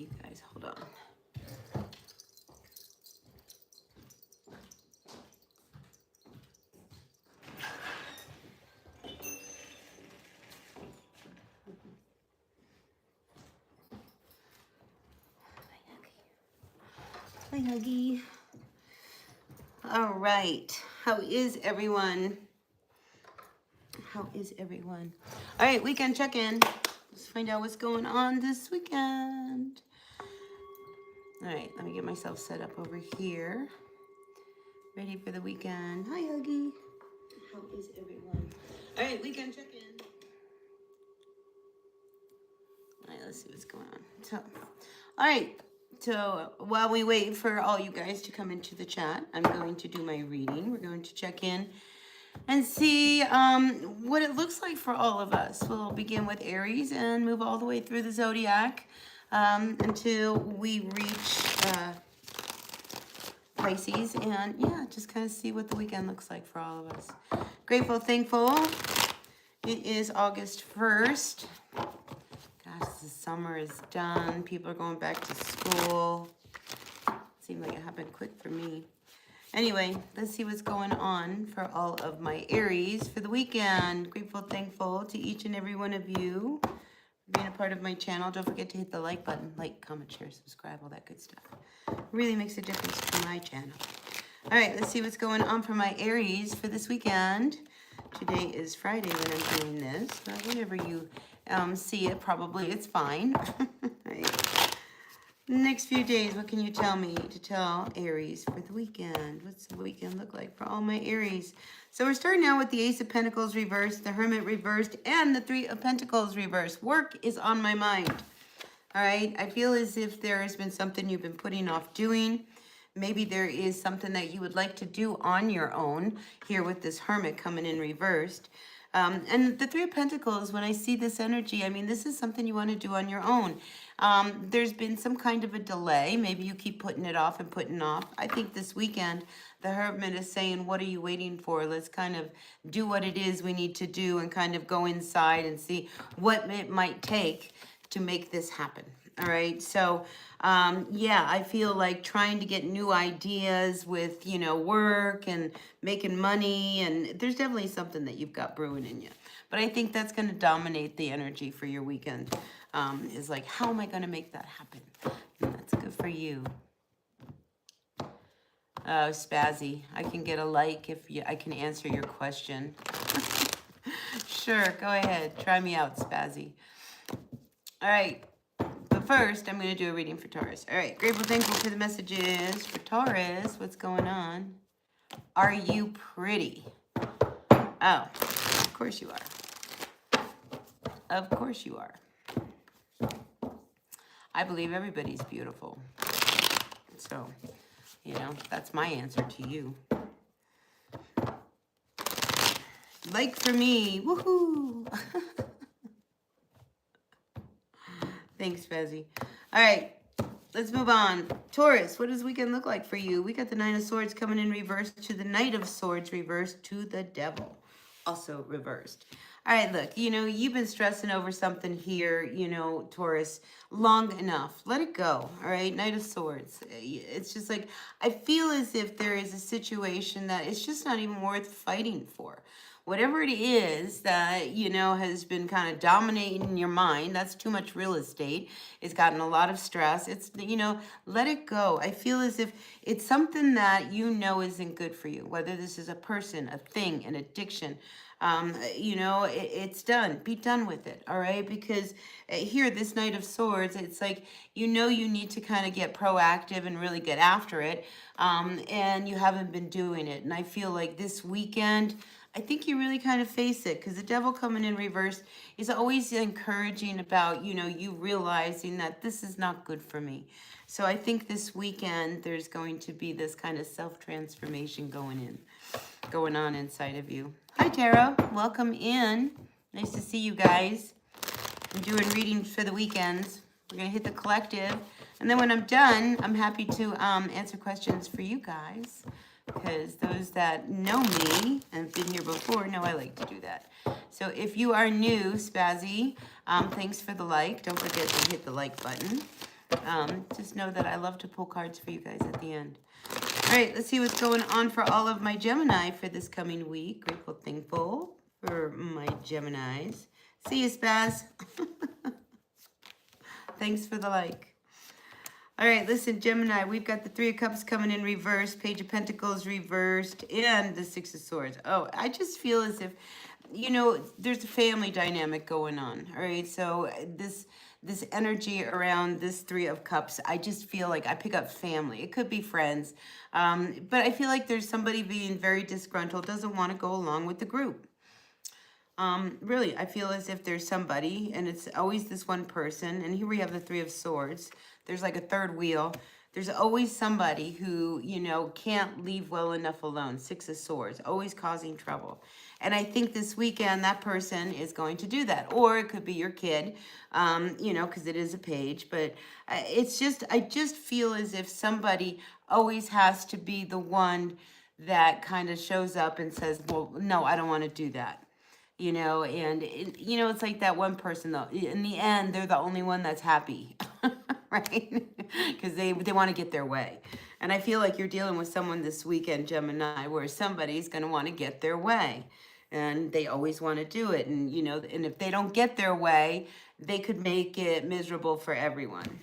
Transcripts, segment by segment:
you guys. Hold on. Hi, Huggy. All right. How is everyone? How is everyone? All right, weekend check-in. Let's find out what's going on this weekend. All right, let me get myself set up over here. Ready for the weekend. Hi, Huggy. How is everyone? All right, weekend check-in. All right, let's see what's going on. So, all right. So while we wait for all you guys to come into the chat, I'm going to do my reading. We're going to check in and see what it looks like for all of us. We'll begin with Aries and move all the way through the zodiac until we reach Pisces. And yeah, just kind of see what the weekend looks like for all of us. Grateful, thankful. It is August 1st. Gosh, the summer is done. People are going back to school. Seemed like it happened quick for me. Anyway, let's see what's going on for all of my Aries for the weekend. Grateful, thankful to each and every one of you for being a part of my channel. Don't forget to hit the like button. Like, comment, share, subscribe, all that good stuff. It really makes a difference to my channel. All right, let's see what's going on for my Aries for this weekend. Today is Friday when I'm doing this. But whenever you see it, probably it's fine. Right. Next few days, what can you tell me to tell Aries for the weekend? What's the weekend look like for all my Aries? So we're starting out with the Ace of Pentacles reversed, the Hermit reversed, and the Three of Pentacles reversed. Work is on my mind. All right. I feel as if there has been something you've been putting off doing. Maybe there is something that you would like to do on your own here with this Hermit coming in reversed. And the Three of Pentacles, when I see this energy, I mean, this is something you want to do on your own. There's been some kind of a delay. Maybe you keep putting it off and putting off. I think this weekend, the Hermit is saying, what are you waiting for? Let's kind of do what it is we need to do and kind of go inside and see what it might take to make this happen. All right. So, yeah, I feel like trying to get new ideas with, you know, work and making money. And there's definitely something that you've got brewing in you. But I think that's going to dominate the energy for your weekend. Is like, how am I going to make that happen? And that's good for you. Oh, Spazzy, I can get a like if I can answer your question. Sure, go ahead. Try me out, Spazzy. All right. But first, I'm going to do a reading for Taurus. All right. Grateful, thankful for the messages. For Taurus, what's going on? Are you pretty? Oh, of course you are. Of course you are. I believe everybody's beautiful. So, you know, that's my answer to you. Like for me. Woohoo! Thanks, Fezzy. All right, let's move on. Taurus, what does weekend look like for you? We got the Nine of Swords coming in reversed to the Knight of Swords reversed to the Devil, also reversed. All right, look, you know, you've been stressing over something here, you know, Taurus, long enough. Let it go, all right? Knight of Swords. It's just like, I feel as if there is a situation that it's just not even worth fighting for. Whatever it is that, you know, has been kind of dominating your mind, that's too much real estate. It's gotten a lot of stress. It's, you know, let it go. I feel as if it's something that you know isn't good for you, whether this is a person, a thing, an addiction. You know, it's done. Be done with it, all right? Because here, this Knight of Swords, it's like, you know, you need to kind of get proactive and really get after it, and you haven't been doing it. And I feel like this weekend, I think you really kind of face it, because the Devil coming in reverse is always encouraging about, you know, you realizing that this is not good for me. So I think this weekend there's going to be this kind of self-transformation going on inside of you. Hi, Tara. Welcome in. Nice to see you guys. I'm doing readings for the weekends. We're going to hit the collective. And then when I'm done, I'm happy to answer questions for you guys. Because those that know me and have been here before know I like to do that. So if you are new, Spazzy, thanks for the like. Don't forget to hit the like button. Just know that I love to pull cards for you guys at the end. All right, let's see what's going on for all of my Gemini for this coming week. Grateful, thankful for my Geminis. See you, Spaz. Thanks for the like. All right, listen, Gemini, we've got the Three of Cups coming in reverse, Page of Pentacles reversed, and the Six of Swords. Oh, I just feel as if, you know, there's a family dynamic going on, all right? So this energy around this Three of Cups, I just feel like I pick up family. It could be friends, but I feel like there's somebody being very disgruntled, doesn't want to go along with the group. Really, I feel as if there's somebody, and it's always this one person, and here we have the Three of Swords. There's like a third wheel. There's always somebody who, you know, can't leave well enough alone. Six of Swords, always causing trouble. And I think this weekend that person is going to do that. Or it could be your kid, you know, because it is a page. But it's just, I just feel as if somebody always has to be the one that kind of shows up and says, well, no, I don't want to do that. You know, and, you know, it's like that one person, though. In the end, they're the only one that's happy, right? Because they want to get their way. And I feel like you're dealing with someone this weekend, Gemini, where somebody's going to want to get their way. And they always want to do it. And, you know, and if they don't get their way, they could make it miserable for everyone.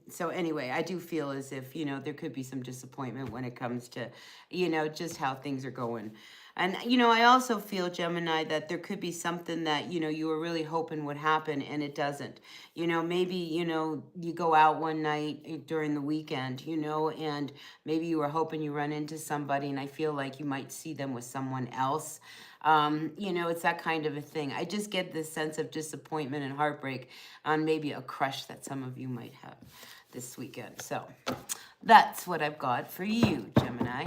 So anyway, I do feel as if, you know, there could be some disappointment when it comes to, you know, just how things are going. And, you know, I also feel, Gemini, that there could be something that, you know, you were really hoping would happen and it doesn't. You know, maybe, you know, you go out one night during the weekend, you know, and maybe you were hoping you run into somebody and I feel like you might see them with someone else. You know, it's that kind of a thing. I just get this sense of disappointment and heartbreak on maybe a crush that some of you might have this weekend. So that's what I've got for you, Gemini.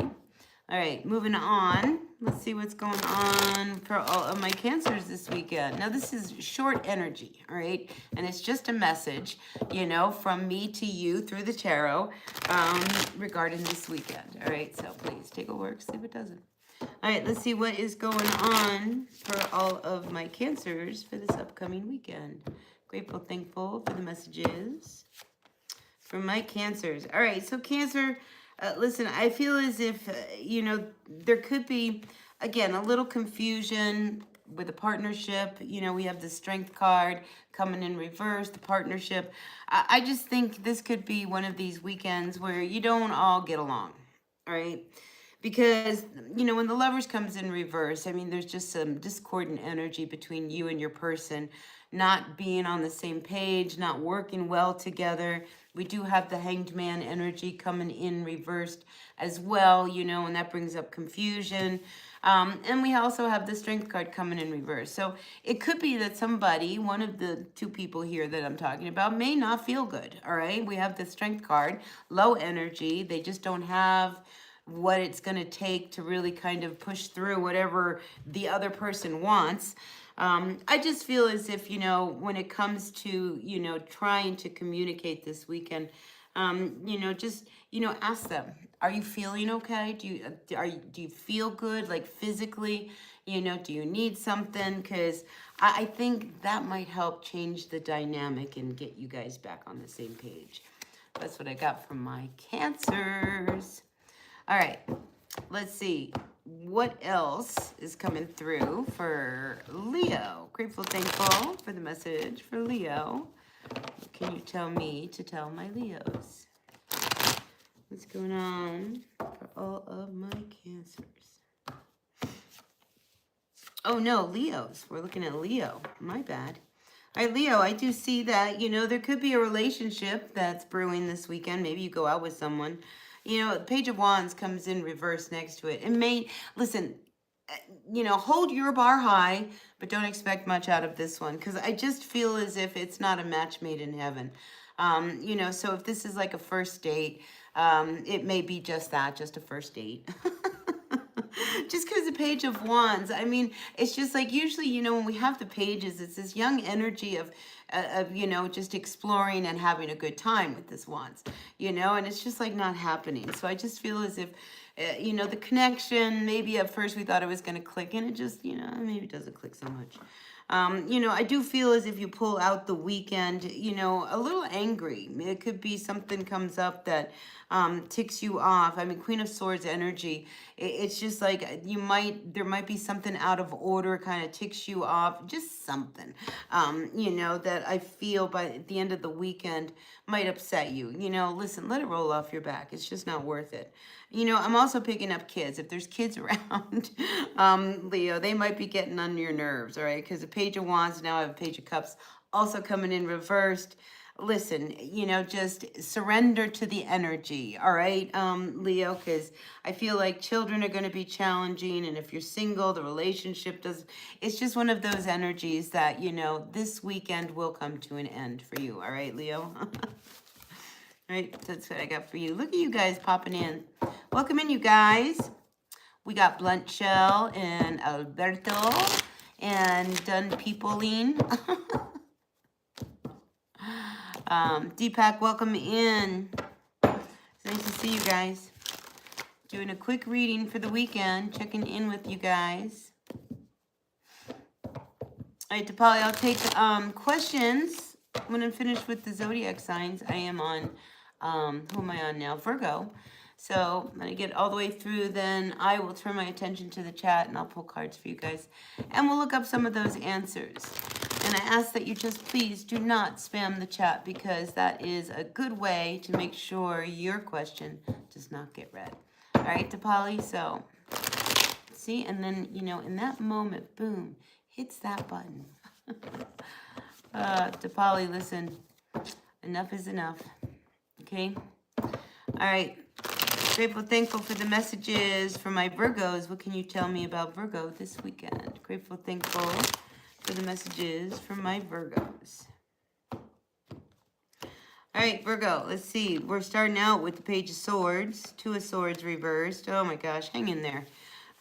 All right, moving on. Let's see what's going on for all of my Cancers this weekend. Now, this is short energy, all right? And it's just a message, you know, from me to you through the tarot regarding this weekend, all right? So please take a look, see what doesn't. All right, let's see what is going on for all of my Cancers for this upcoming weekend. Grateful, thankful for the messages for my Cancers. All right, so Cancer... listen, I feel as if, you know, there could be, again, a little confusion with a partnership. You know, we have the Strength card coming in reverse, the partnership. I just think this could be one of these weekends where you don't all get along, all right? Because, you know, when the Lovers comes in reverse, I mean, there's just some discordant energy between you and your person, not being on the same page, not working well together. We do have the Hanged Man energy coming in reversed as well, you know, and that brings up confusion. And we also have the Strength card coming in reverse. So it could be that somebody, one of the two people here that I'm talking about, may not feel good, all right? We have the Strength card, low energy. They just don't have what it's going to take to really kind of push through whatever the other person wants. I just feel as if, you know, when it comes to, you know, trying to communicate this weekend, you know, just, you know, ask them, are you feeling okay? Do you feel good, like physically? You know, do you need something? Because I think that might help change the dynamic and get you guys back on the same page. That's what I got from my Cancers. All right, let's see. What else is coming through for Leo? Grateful, thankful for the message for Leo. What can you tell me to tell my Leos? What's going on for all of my Cancers? Oh, no, Leos. We're looking at Leo. My bad. All right, Leo, I do see that, you know, there could be a relationship that's brewing this weekend. Maybe you go out with someone. You know, the Page of Wands comes in reverse next to it. It may, listen, you know, hold your bar high, but don't expect much out of this one. Because I just feel as if it's not a match made in heaven. You know, so if this is like a first date, it may be just that, just a first date. Just because the Page of Wands, I mean, it's just like usually, you know, when we have the pages, it's this young energy of you know, just exploring and having a good time with this Wands, you know, and it's just like not happening. So I just feel as if, you know, the connection, maybe at first we thought it was going to click and it just, you know, maybe it doesn't click so much. You know, I do feel as if you pull out the weekend, you know, a little angry. It could be something comes up that ticks you off. I mean, Queen of Swords energy. It's just like there might be something out of order, kind of ticks you off, just something, you know, that I feel by the end of the weekend might upset you. You know, listen, let it roll off your back. It's just not worth it. You know, I'm also picking up kids. If there's kids around, Leo, they might be getting under your nerves, all right? Because the Page of Wands, now I have a Page of Cups also coming in reversed. Listen, you know, just surrender to the energy, all right, Leo, because I feel like children are going to be challenging, and if you're single, the relationship does, it's just one of those energies that, you know, this weekend will come to an end for you, all right, Leo? All right, that's what I got for you. Look at you guys popping in. Welcome in, you guys. We got Blunt Shell and Alberto and Done Peopling. Deepak, welcome in. It's nice to see you guys. Doing a quick reading for the weekend, checking in with you guys. All right, Dipali, I'll take questions when I'm finished with the zodiac signs. I am on, who am I on now? Virgo. So when I get all the way through, then I will turn my attention to the chat and I'll pull cards for you guys. And we'll look up some of those answers. And I ask that you just please do not spam the chat, because that is a good way to make sure your question does not get read. All right, Dipali, so see, and then, you know, in that moment, boom, hits that button. Dipali, listen, enough is enough, okay? All right, grateful, thankful for the messages for my Virgos. What can you tell me about Virgo this weekend? Grateful, thankful for the messages from my Virgos. All right, Virgo, let's see. We're starting out with the Page of Swords, Two of Swords reversed. Oh my gosh, hang in there.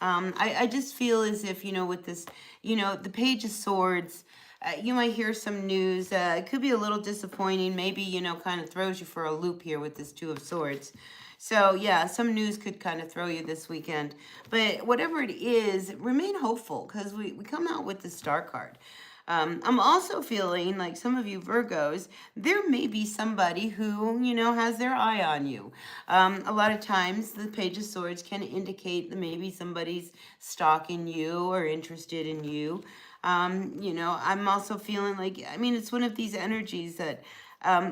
I just feel as if, you know, with this, you know, the Page of Swords, you might hear some news. It could be a little disappointing. Maybe, you know, kind of throws you for a loop here with this Two of Swords. So, yeah, some news could kind of throw you this weekend. But whatever it is, remain hopeful, because we come out with the Star card. I'm also feeling like some of you Virgos, there may be somebody who, you know, has their eye on you. A lot of times the Page of Swords can indicate that maybe somebody's stalking you or interested in you. You know, I'm also feeling like, I mean, it's one of these energies that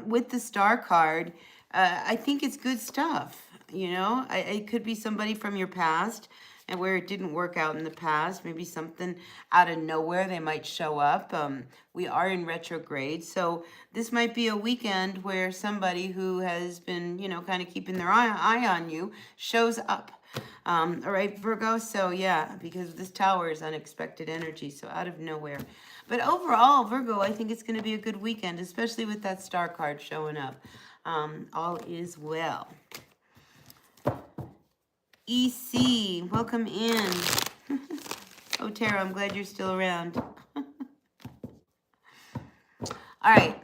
with the Star card, I think it's good stuff. You know, it could be somebody from your past and where it didn't work out in the past. Maybe something out of nowhere, they might show up. We are in retrograde, so this might be a weekend where somebody who has been, you know, kind of keeping their eye on you shows up. All right, Virgo, so yeah, because this Tower is unexpected energy, so out of nowhere. But overall, Virgo, I think it's going to be a good weekend, especially with that Star card showing up. All is well. EC, welcome in. Oh, Tara, I'm glad you're still around. All right.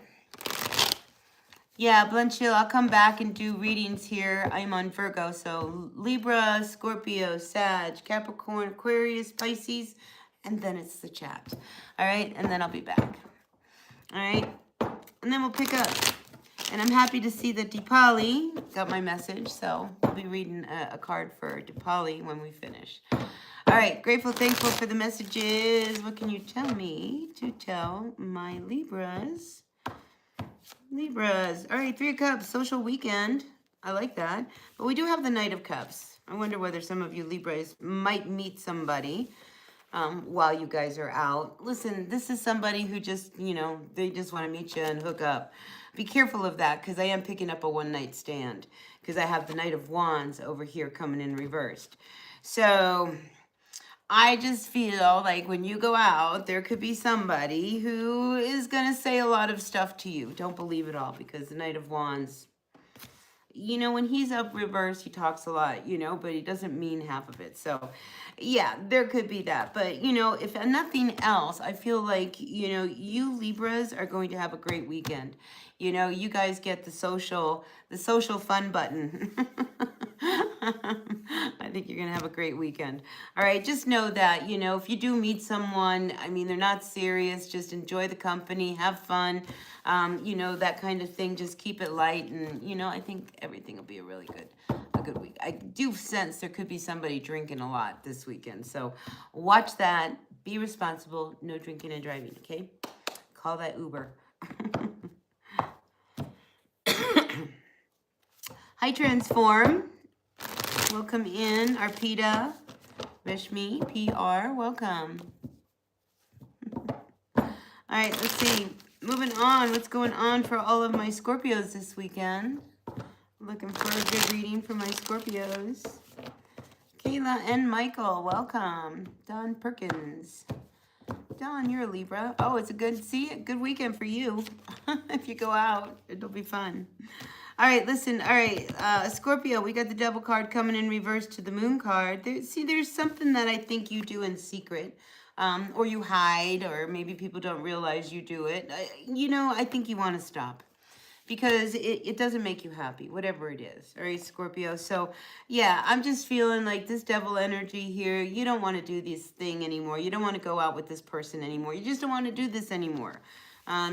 Yeah, Blunt Chill, I'll come back and do readings here. I'm on Virgo, so Libra, Scorpio, Sag, Capricorn, Aquarius, Pisces, and then it's the chat. All right, and then I'll be back. All right, and then we'll pick up. And I'm happy to see that Deepali got my message, so I'll be reading a card for Deepali when we finish. All right, grateful, thankful for the messages. What can you tell me to tell my Libras? Libras. All right, Three of Cups, social weekend. I like that. But we do have the Knight of Cups. I wonder whether some of you Libras might meet somebody while you guys are out. Listen, this is somebody who just, you know, they just want to meet you and hook up. Be careful of that, because I am picking up a one-night stand, because I have the Knight of Wands over here coming in reversed. So I just feel like when you go out, there could be somebody who is going to say a lot of stuff to you. Don't believe it all, because the Knight of Wands, you know, when he's up reverse, he talks a lot, you know, but he doesn't mean half of it. So, yeah, there could be that. But, you know, if nothing else, I feel like, you know, you Libras are going to have a great weekend. You know, you guys get the social fun button. I I think you're going to have a great weekend. All right, just know that, you know, if you do meet someone, I mean, they're not serious, just enjoy the company, have fun, you know, that kind of thing. Just keep it light, and, you know, I think everything will be a good week. I do sense there could be somebody drinking a lot this weekend, so watch that. Be responsible. No drinking and driving, okay? Call that Uber. Hi, Transform. Welcome in. Arpita, Rishmi, PR, welcome. All right, let's see. Moving on. What's going on for all of my Scorpios this weekend? Looking for a good reading for my Scorpios. Kayla and Michael, welcome. Don Perkins. Don, you're a Libra. Oh, it's a good weekend for you. If you go out, it'll be fun. All right, listen. All right, Scorpio, we got the Devil card coming in reverse to the Moon card. There's something that I think you do in secret, or you hide, or maybe people don't realize you do it. You know, I think you want to stop, because it doesn't make you happy, whatever it is. All right, Scorpio. So, yeah, I'm just feeling like this devil energy here. You don't want to do this thing anymore. You don't want to go out with this person anymore. You just don't want to do this anymore.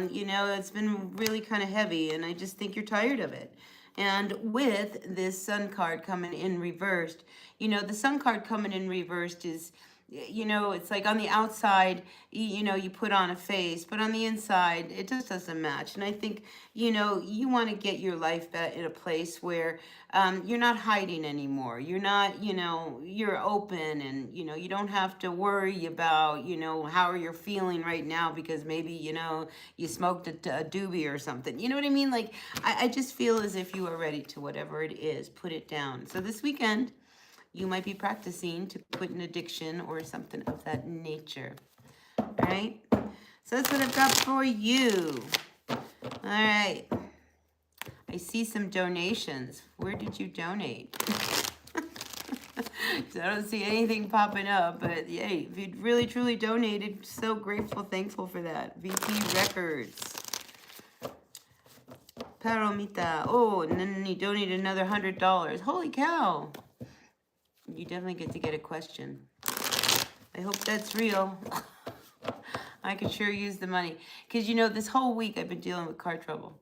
You know, it's been really kind of heavy, and I just think you're tired of it. And with this Sun card coming in reversed, you know, the Sun card coming in reversed is, you know, it's like on the outside, you know, you put on a face, but on the inside, it just doesn't match. And I think, you know, you want to get your life back in a place where you're not hiding anymore. You're not, you know, you're open, and, you know, you don't have to worry about, you know, how you're feeling right now because maybe, you know, you smoked a doobie or something. You know what I mean? Like, I just feel as if you are ready to, whatever it is, put it down. So this weekend, you might be practicing to quit an addiction or something of that nature. All right? So that's what I've got for you. All right. I see some donations. Where did you donate? So I don't see anything popping up, but yay, if you really truly donated, so grateful, thankful for that. VP Records. Paromita. Oh, and then he donated another $100. Holy cow. You definitely get to get a question. I hope that's real. I could sure use the money. Because, you know, this whole week I've been dealing with car trouble.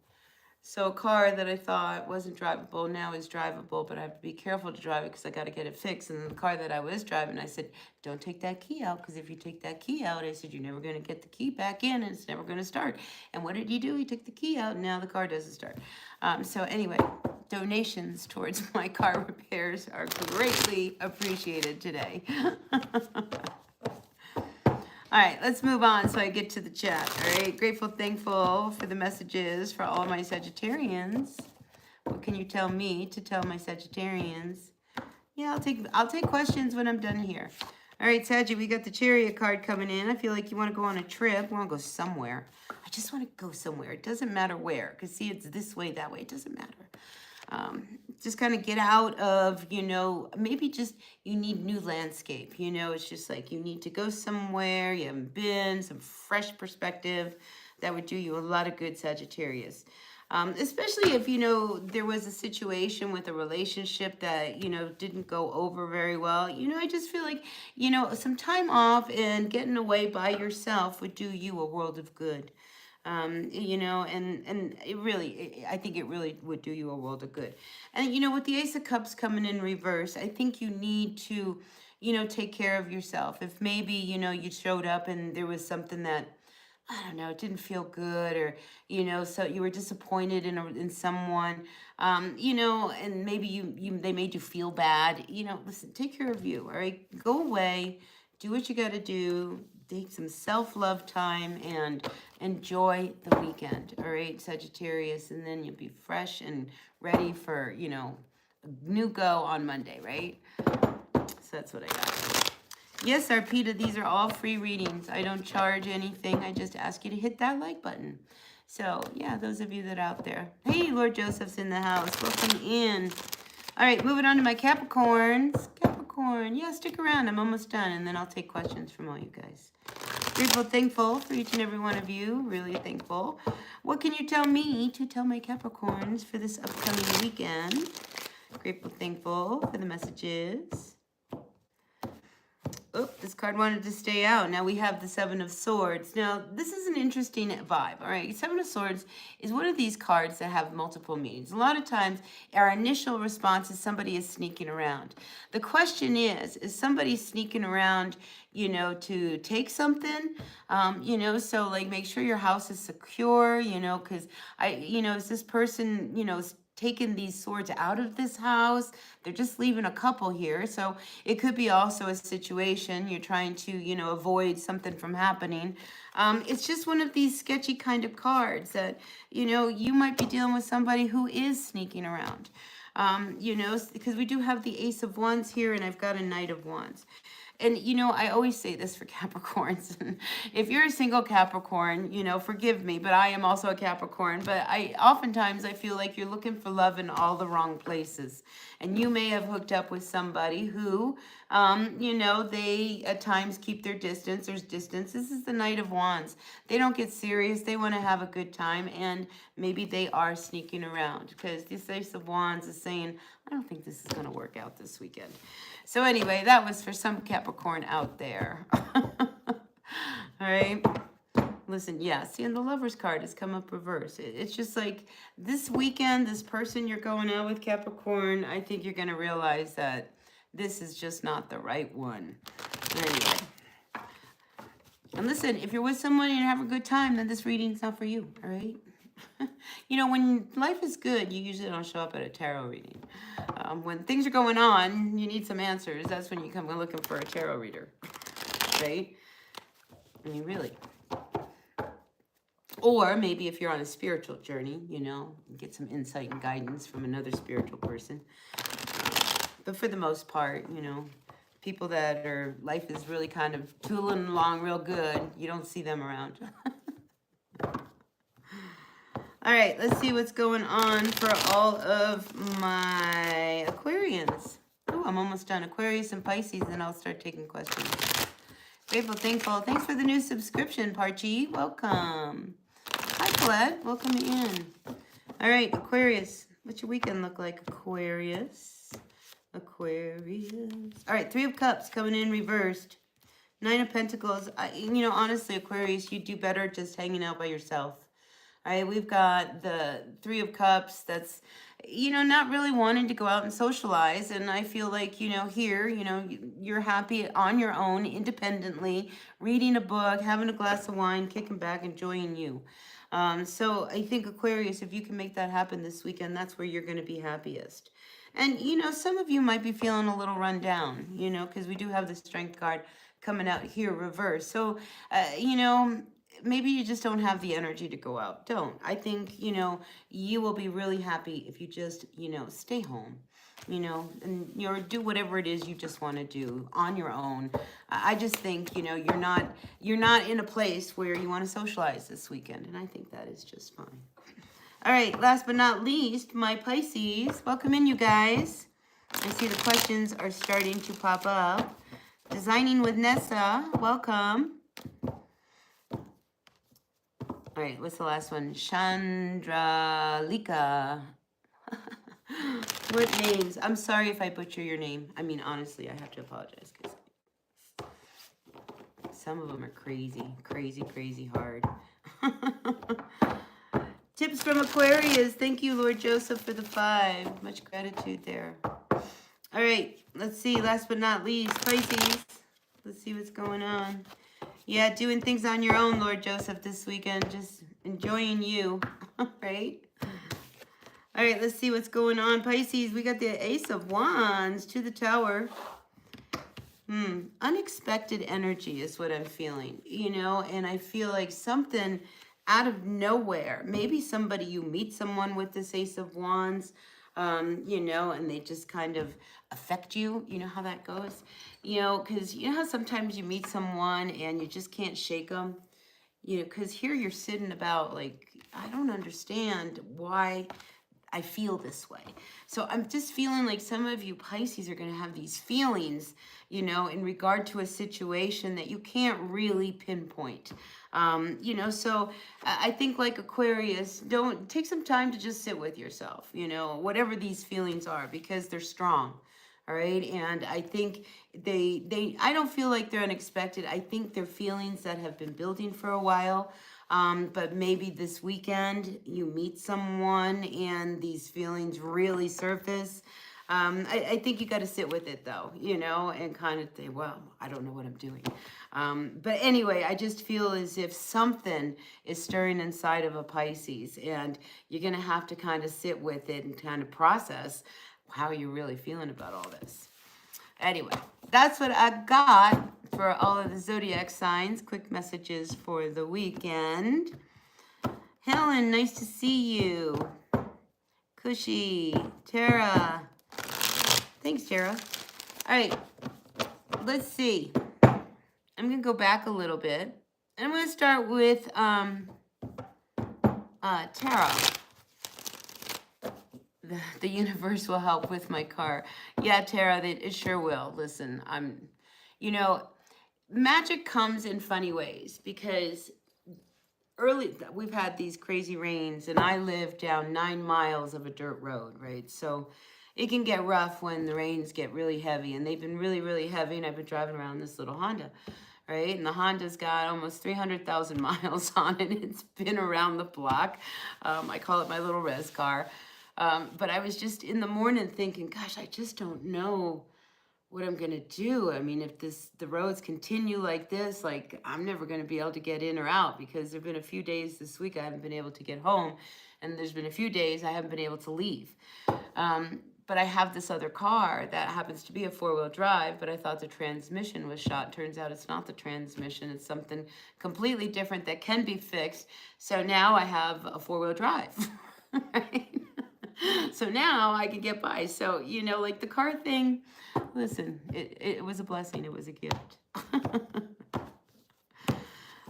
So a car that I thought wasn't drivable now is drivable, but I have to be careful to drive it because I got to get it fixed. And the car that I was driving, I said, don't take that key out, because if you take that key out, I said, you're never going to get the key back in, and it's never going to start. And what did he do? He took the key out, and now the car doesn't start. So anyway, donations towards my car repairs are greatly appreciated today. All right, let's move on so I get to the chat. All right, grateful, thankful for the messages for all my Sagittarians. What can you tell me to tell my Sagittarians? Yeah, I'll take questions when I'm done here. All right, Saggy, we got the Chariot card coming in. I feel like you want to go on a trip. You want to go somewhere. I just want to go somewhere. It doesn't matter where, because see, it's this way, that way. It doesn't matter. Just kind of get out of, you know, maybe just you need new landscape. You know, it's just like you need to go somewhere you haven't been, some fresh perspective. That would do you a lot of good, Sagittarius. Especially if, you know, there was a situation with a relationship that, you know, didn't go over very well. You know, I just feel like, you know, some time off and getting away by yourself would do you a world of good. You know, and it really, I think it really would do you a world of good. And, you know, with the Ace of Cups coming in reverse, I think you need to, you know, take care of yourself. If maybe, you know, you showed up and there was something that, I don't know, it didn't feel good, or, you know, so you were disappointed in someone, you know, and maybe they made you feel bad, you know, listen, take care of you, all right? Go away, do what you got to do, take some self-love time, and enjoy the weekend, all right, Sagittarius, and then you'll be fresh and ready for, you know, a new go on Monday, right? So that's what I got. Yes, Arpita, these are all free readings. I don't charge anything. I just ask you to hit that like button. So, yeah, those of you that are out there. Hey, Lord Joseph's in the house. Welcome in. All right, moving on to my Capricorns. Capricorn, yeah, stick around. I'm almost done, and then I'll take questions from all you guys. Grateful, thankful for each and every one of you. Really thankful. What can you tell me to tell my Capricorns for this upcoming weekend? Grateful, thankful for the messages. Oh, this card wanted to stay out. Now we have the Seven of Swords. Now, this is an interesting vibe, all right? Seven of Swords is one of these cards that have multiple meanings. A lot of times, our initial response is somebody is sneaking around. The question is somebody sneaking around, you know, to take something? You know, so, like, make sure your house is secure, you know, because is this person, you know, taking these swords out of this house? They're just leaving a couple here. So it could be also a situation you're trying to, you know, avoid something from happening. It's just one of these sketchy kind of cards that, you know, you might be dealing with somebody who is sneaking around. You know, because we do have the Ace of Wands here, and I've got a Knight of Wands. And, you know, I always say this for Capricorns. If you're a single Capricorn, you know, forgive me, but I am also a Capricorn. But oftentimes I feel like you're looking for love in all the wrong places. And you may have hooked up with somebody who, you know, they at times keep their distance. There's distance. This is the Knight of Wands. They don't get serious. They want to have a good time. And maybe they are sneaking around, because this Ace of Wands is saying, I don't think this is going to work out this weekend. So anyway, that was for some Capricorn out there. All right. Listen, yeah, see, and the Lover's card has come up reverse. It's just like this weekend, this person you're going out with, Capricorn, I think you're going to realize that this is just not the right one. Anyway. And listen, if you're with someone and you have a good time, then this reading's not for you, all right? You know, when life is good, you usually don't show up at a tarot reading. When things are going on, you need some answers. That's when you come looking for a tarot reader, right? I mean, really. Or maybe if you're on a spiritual journey, you know, get some insight and guidance from another spiritual person. But for the most part, you know, people that are, life is really kind of tooling along real good, you don't see them around. All right, let's see what's going on for all of my Aquarians. Oh, I'm almost done. Aquarius and Pisces, and I'll start taking questions. Grateful, thankful. Thanks for the new subscription, Parchi. Welcome. Hi, Colette. Welcome in. All right, Aquarius. What's your weekend look like, Aquarius? Aquarius. All right, Three of Cups coming in reversed. Nine of Pentacles. You know, honestly, Aquarius, you do better just hanging out by yourself. All right, we've got the Three of Cups that's, you know, not really wanting to go out and socialize. And I feel like, you know, here, you know, you're happy on your own, independently, reading a book, having a glass of wine, kicking back, enjoying you. So I think, Aquarius, if you can make that happen this weekend, that's where you're going to be happiest. And, you know, some of you might be feeling a little run down, you know, because we do have the Strength card coming out here reverse. So, you know, maybe you just don't have the energy to go out. Don't. I think, you know, you will be really happy if you just, you know, stay home, you know, and, you know, do whatever it is you just want to do on your own. I just think, you know, you're not in a place where you want to socialize this weekend. And I think that is just fine. All right. Last but not least, my Pisces. Welcome in, you guys. I see the questions are starting to pop up. Designing with Nessa. Welcome. All right, what's the last one? Chandralika. What names? I'm sorry if I butcher your name. I mean, honestly, I have to apologize because some of them are crazy, crazy, crazy hard. Tips from Aquarius. Thank you, Lord Joseph, for the 5. Much gratitude there. All right, let's see. Last but not least, Pisces. Let's see what's going on. Yeah, doing things on your own, Lord Joseph, this weekend. Just enjoying you, right? All right, let's see what's going on. Pisces, we got the Ace of Wands to the Tower. Unexpected energy is what I'm feeling, you know, and I feel like something out of nowhere. Maybe somebody, you meet someone with this Ace of Wands, you know, and they just kind of affect you. You know how that goes? You know, because you know how sometimes you meet someone and you just can't shake them? You know, because here you're sitting about like, I don't understand why I feel this way. So I'm just feeling like some of you Pisces are going to have these feelings, you know, in regard to a situation that you can't really pinpoint. You know, so I think like Aquarius, take some time to just sit with yourself, you know, whatever these feelings are, because they're strong. All right. And I think I don't feel like they're unexpected. I think they're feelings that have been building for a while. But maybe this weekend you meet someone and these feelings really surface. I think you got to sit with it though, you know, and kind of think, well, I don't know what I'm doing. But anyway, I just feel as if something is stirring inside of a Pisces, and you're going to have to kind of sit with it and kind of process how you're really feeling about all this. Anyway, that's what I got for all of the zodiac signs. Quick messages for the weekend. Helen, nice to see you. Cushy, Tara. Thanks, Tara. All right, let's see. I'm going to go back a little bit. And I'm going to start with Tara. The universe will help with my car. Yeah, Tara, it sure will. Listen, you know, magic comes in funny ways because we've had these crazy rains, and I live down 9 miles of a dirt road, right? So it can get rough when the rains get really heavy, and they've been really, really heavy, and I've been driving around this little Honda, right? And the Honda's got almost 300,000 miles on it. It's been around the block. I call it my little res car. But I was just in the morning thinking, gosh, I just don't know what I'm gonna do. I mean, if the roads continue like this, like I'm never gonna be able to get in or out, because there've been a few days this week I haven't been able to get home, and there's been a few days I haven't been able to leave. But I have this other car that happens to be a 4-wheel drive, but I thought the transmission was shot. Turns out it's not the transmission. It's something completely different that can be fixed. So now I have a 4-wheel drive, right? So now I can get by. So, you know, like the car thing, listen, it was a blessing. It was a gift.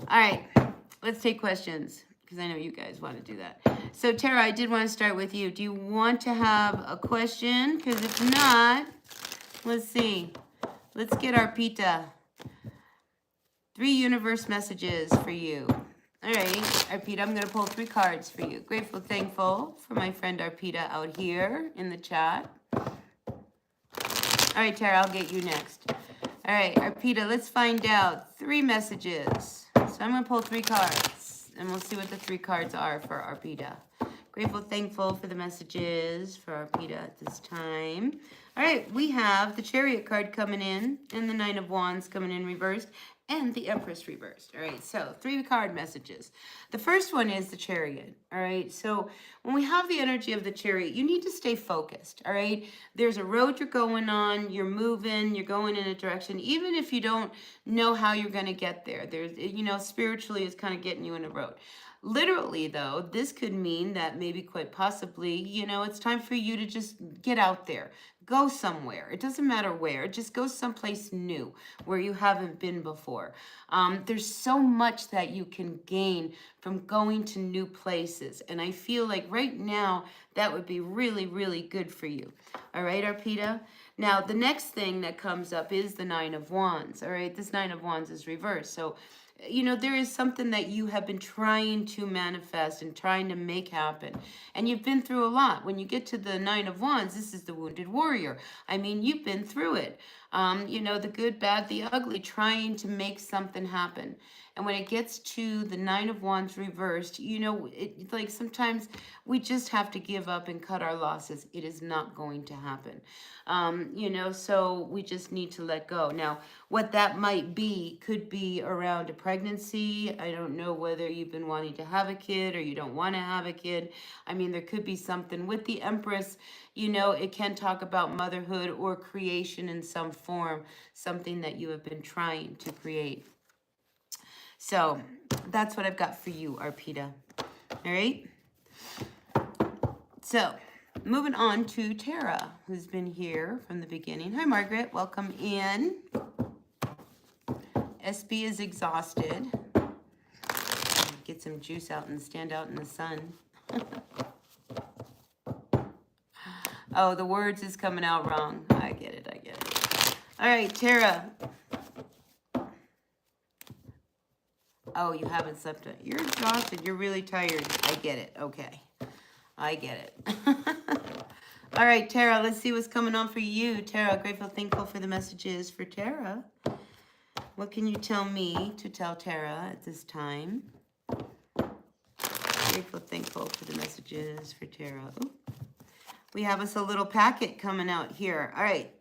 All right, let's take questions, because I know you guys want to do that. So, Tara, I did want to start with you. Do you want to have a question? Because if not, let's see. Let's get Arpita. 3 universe messages for you. All right, Arpita, I'm going to pull 3 cards for you. Grateful, thankful for my friend Arpita out here in the chat. All right, Tara, I'll get you next. All right, Arpita, let's find out 3 messages. So I'm going to pull 3 cards, and we'll see what the 3 cards are for Arpita. Grateful, thankful for the messages for Arpita at this time. All right, we have the Chariot card coming in, and the 9 of Wands coming in reversed, and the Empress reversed. All right, so 3 card messages. The first one is the Chariot. All right, so when we have the energy of the Chariot, you need to stay focused. All right, there's a road you're going on, you're moving, you're going in a direction, even if you don't know how you're going to get there. There's, you know, spiritually it's kind of getting you in a road. Literally, though, this could mean that maybe quite possibly, you know, it's time for you to just get out there. Go somewhere. It doesn't matter where. Just go someplace new where you haven't been before. There's so much that you can gain from going to new places. And I feel like right now that would be really, really good for you. All right, Arpita? Now, the next thing that comes up is the 9 of Wands. All right, this 9 of Wands is reversed. So, you know, there is something that you have been trying to manifest and trying to make happen. And you've been through a lot. When you get to the 9 of Wands, this is the wounded warrior. I mean, you've been through it. You know, the good, bad, the ugly, trying to make something happen. And when it gets to the 9 of Wands reversed, you know, like sometimes we just have to give up and cut our losses. It is not going to happen. You know, so we just need to let go. Now, what that might be could be around a pregnancy. I don't know whether you've been wanting to have a kid or you don't want to have a kid. I mean, there could be something with the Empress. You know, it can talk about motherhood or creation in some form, something that you have been trying to create. So that's what I've got for you, Arpita. All right. So moving on to Tara, who's been here from the beginning. Hi, Margaret. Welcome in. SB is exhausted. Get some juice out and stand out in the sun. Oh, the words is coming out wrong. I get it. I get it. All right, Tara. Oh, you haven't slept. You're exhausted. You're really tired. I get it. Okay. I get it. All right, Tara, let's see what's coming on for you. Tara, grateful, thankful for the messages for Tara. What can you tell me to tell Tara at this time? Grateful, thankful for the messages for Tara. Ooh. We have us a little packet coming out here. All right.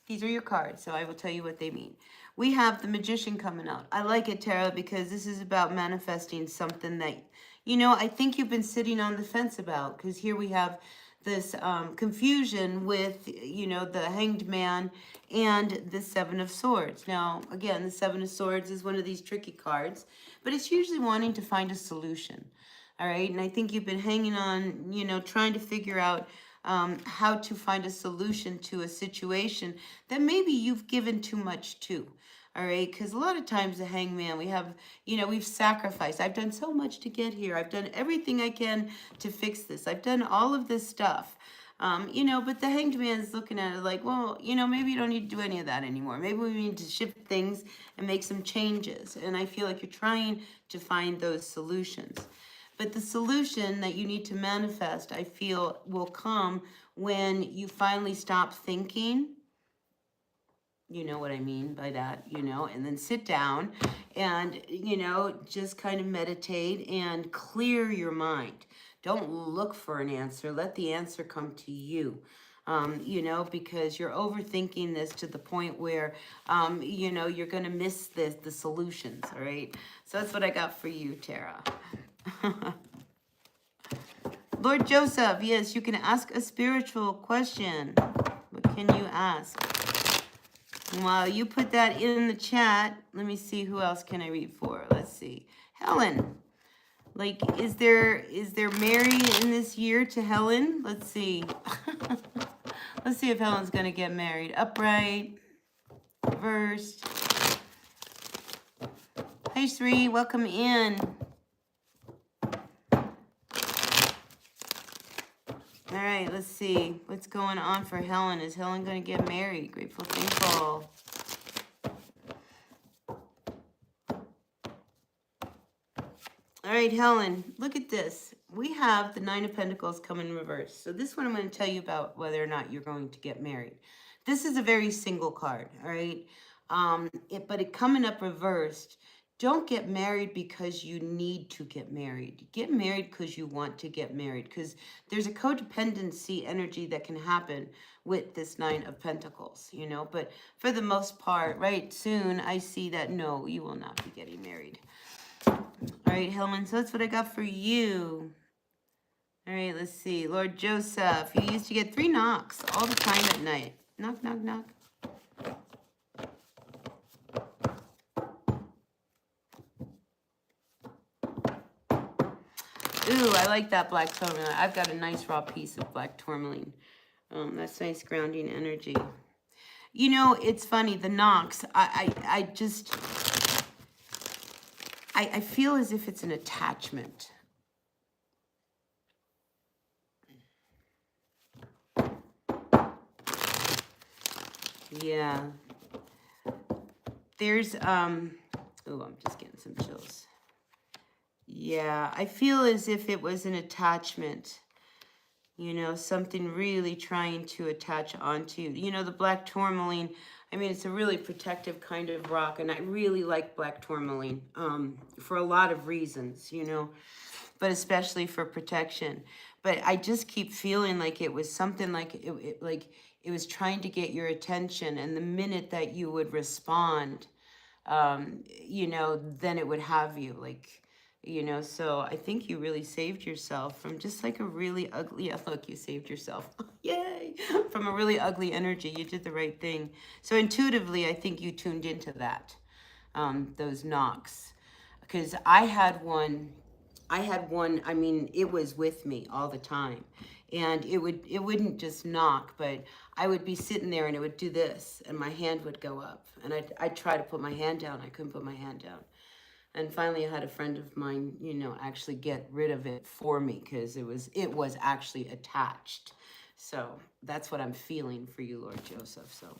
These are your cards, so I will tell you what they mean. We have the Magician coming out. I like it, Tara, because this is about manifesting something that, you know, I think you've been sitting on the fence about. Because here we have this confusion with, you know, the Hanged Man and the Seven of Swords. Now, again, the Seven of Swords is one of these tricky cards, but it's usually wanting to find a solution. All right, and I think you've been hanging on, you know, trying to figure out how to find a solution to a situation that maybe you've given too much to. All right, because a lot of times the Hangman, we have, you know, we've sacrificed. I've done so much to get here. I've done everything I can to fix this. I've done all of this stuff. You know, but the Hanged Man's looking at it like, well, you know, maybe you don't need to do any of that anymore. Maybe we need to shift things and make some changes. And I feel like you're trying to find those solutions. But the solution that you need to manifest, I feel, will come when you finally stop thinking. You know what I mean by that, you know, and then sit down and, you know, just kind of meditate and clear your mind. Don't look for an answer. Let the answer come to you. You know, because you're overthinking this to the point where, you know, you're going to miss the solutions, all right? So that's what I got for you, Tara. Lord Joseph, yes, you can ask a spiritual question. What can you ask? While you put that in the chat, let me see who else can I read for. Let's see. Helen. Like, is there Mary in this year to Helen? Let's see. Let's see if Helen's going to get married. Upright. Reversed. Hey, Sri. Welcome in. All right, let's see what's going on for Helen. Is Helen going to get married? Grateful, thankful. All right, Helen, look at this. We have the Nine of Pentacles coming in reverse. So this one I'm going to tell you about whether or not you're going to get married. This is a very single card, all right? But it coming up reversed. Don't get married because you need to get married. Get married because you want to get married. Because there's a codependency energy that can happen with this Nine of Pentacles, you know. But for the most part, right, soon I see that, no, you will not be getting married. All right, Helen, so that's what I got for you. All right, let's see. Lord Joseph, you used to get 3 knocks all the time at night. Knock, knock, knock. Ooh, I like that black tourmaline. I've got a nice raw piece of black tourmaline. That's nice grounding energy. You know, it's funny, the knocks, I feel as if it's an attachment. Yeah. There's, oh, I'm just getting some chills. Yeah, I feel as if it was an attachment, you know, something really trying to attach onto. You know, the black tourmaline, I mean, it's a really protective kind of rock, and I really like black tourmaline for a lot of reasons, you know, but especially for protection. But I just keep feeling like it was something like it was trying to get your attention, and the minute that you would respond, you know, then it would have you, like, you know. So I think you really saved yourself from just like a really ugly, yeah, look, you saved yourself. Yay! From a really ugly energy. You did the right thing. So intuitively, I think you tuned into that, those knocks. Because I had one, I mean, it was with me all the time. And it wouldn't just knock, but I would be sitting there and it would do this, and my hand would go up. And I'd try to put my hand down. I couldn't put my hand down. And finally, I had a friend of mine, you know, actually get rid of it for me because it was actually attached. So that's what I'm feeling for you, Lord Joseph. So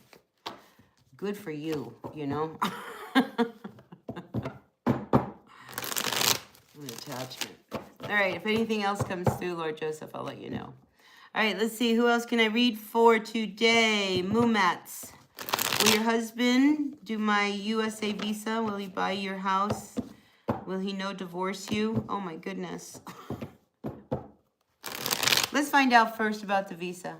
good for you, you know. An attachment. All right, if anything else comes through, Lord Joseph, I'll let you know. All right, let's see. Who else can I read for today? Moomats. Will your husband do my USA visa? Will he buy your house? Will he no divorce you? Oh my goodness. Let's find out first about the visa.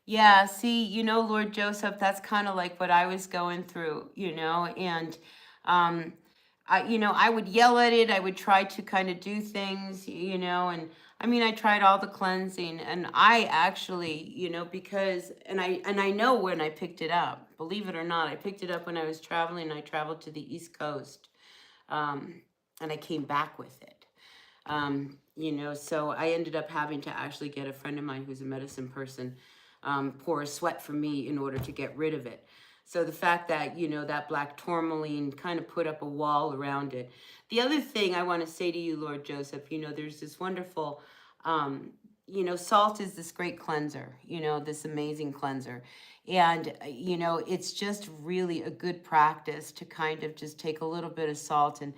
Yeah, see, Lord Joseph, that's kind of like what I was going through, and I would yell at it. I would try to kind of do things, and I mean, I tried all the cleansing, and I actually, because, and I know when I picked it up, believe it or not, I picked it up when I was traveling. I traveled to the East Coast, and I came back with it. So I ended up having to actually get a friend of mine who's a medicine person, pour a sweat for me in order to get rid of it. So the fact that, that black tourmaline kind of put up a wall around it. The other thing I want to say to you, Lord Joseph, there's this wonderful, salt is this great cleanser, this amazing cleanser. And, it's just really a good practice to kind of just take a little bit of salt and,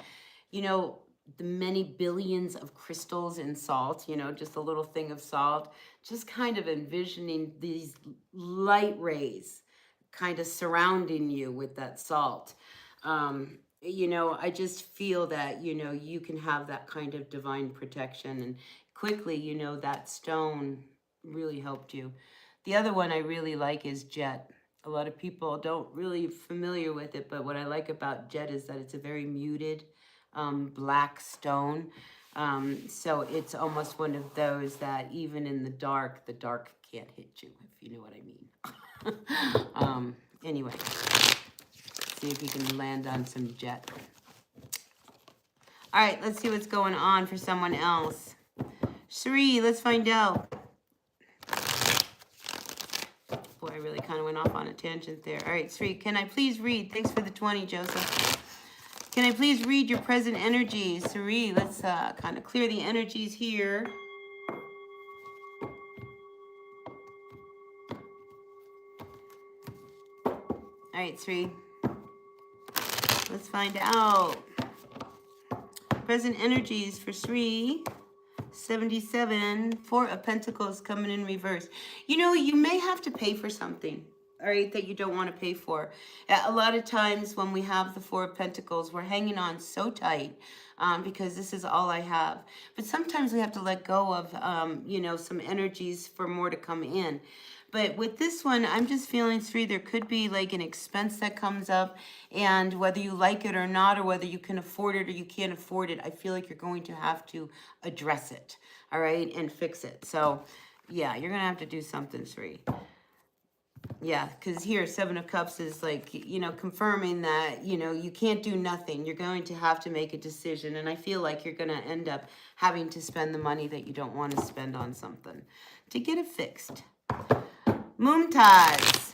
the many billions of crystals in salt, just a little thing of salt, just kind of envisioning these light rays kind of surrounding you with that salt. I just feel that, you can have that kind of divine protection. And quickly, that stone really helped you. The other one I really like is jet. A lot of people don't really familiar with it, but what I like about jet is that it's a very muted black stone. So it's almost one of those that even in the dark can't hit you, if you know what I mean. Anyway, see if you can land on some jet. All right, let's see what's going on for someone else. Sri, let's find out. Boy, I really kind of went off on a tangent there. All right, Sri, can I please read? Thanks for the 20, Joseph. Can I please read your present energies? Sri, let's kind of clear the energies here. All right, Sri. Let's find out. Present energies for Sri. 77. 4 of Pentacles coming in reverse. You may have to pay for something. All right, that you don't want to pay for. A lot of times when we have the 4 of Pentacles, we're hanging on so tight because this is all I have. But sometimes we have to let go of, some energies for more to come in. But with this one, I'm just feeling, Sri, there could be like an expense that comes up, and whether you like it or not, or whether you can afford it or you can't afford it, I feel like you're going to have to address it, all right, and fix it. So, yeah, you're going to have to do something, Sri. Yeah, because here, 7 of Cups is like, confirming that, you can't do nothing. You're going to have to make a decision. And I feel like you're going to end up having to spend the money that you don't want to spend on something to get it fixed. Mumtaz.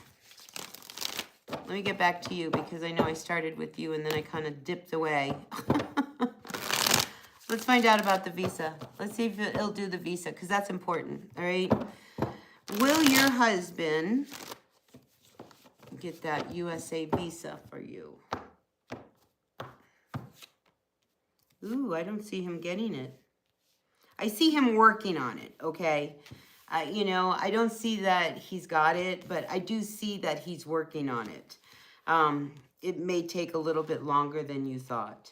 Let me get back to you because I know I started with you and then I kind of dipped away. Let's find out about the visa. Let's see if it'll do the visa because that's important, all right? Will your husband get that USA visa for you? Ooh, I don't see him getting it. I see him working on it, okay? I don't see that he's got it, but I do see that he's working on it. It may take a little bit longer than you thought.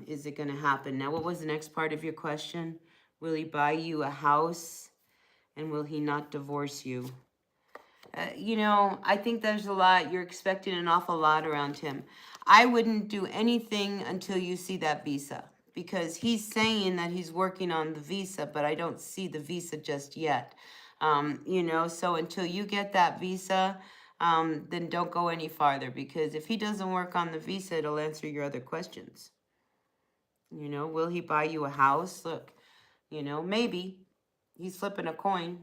Is it going to happen? Now, what was the next part of your question? Will he buy you a house? And will he not divorce you? I think there's a lot. You're expecting an awful lot around him. I wouldn't do anything until you see that visa. Because he's saying that he's working on the visa, but I don't see the visa just yet. So until you get that visa, then don't go any farther. Because if he doesn't work on the visa, it'll answer your other questions. Will he buy you a house? Look, maybe. He's flipping a coin.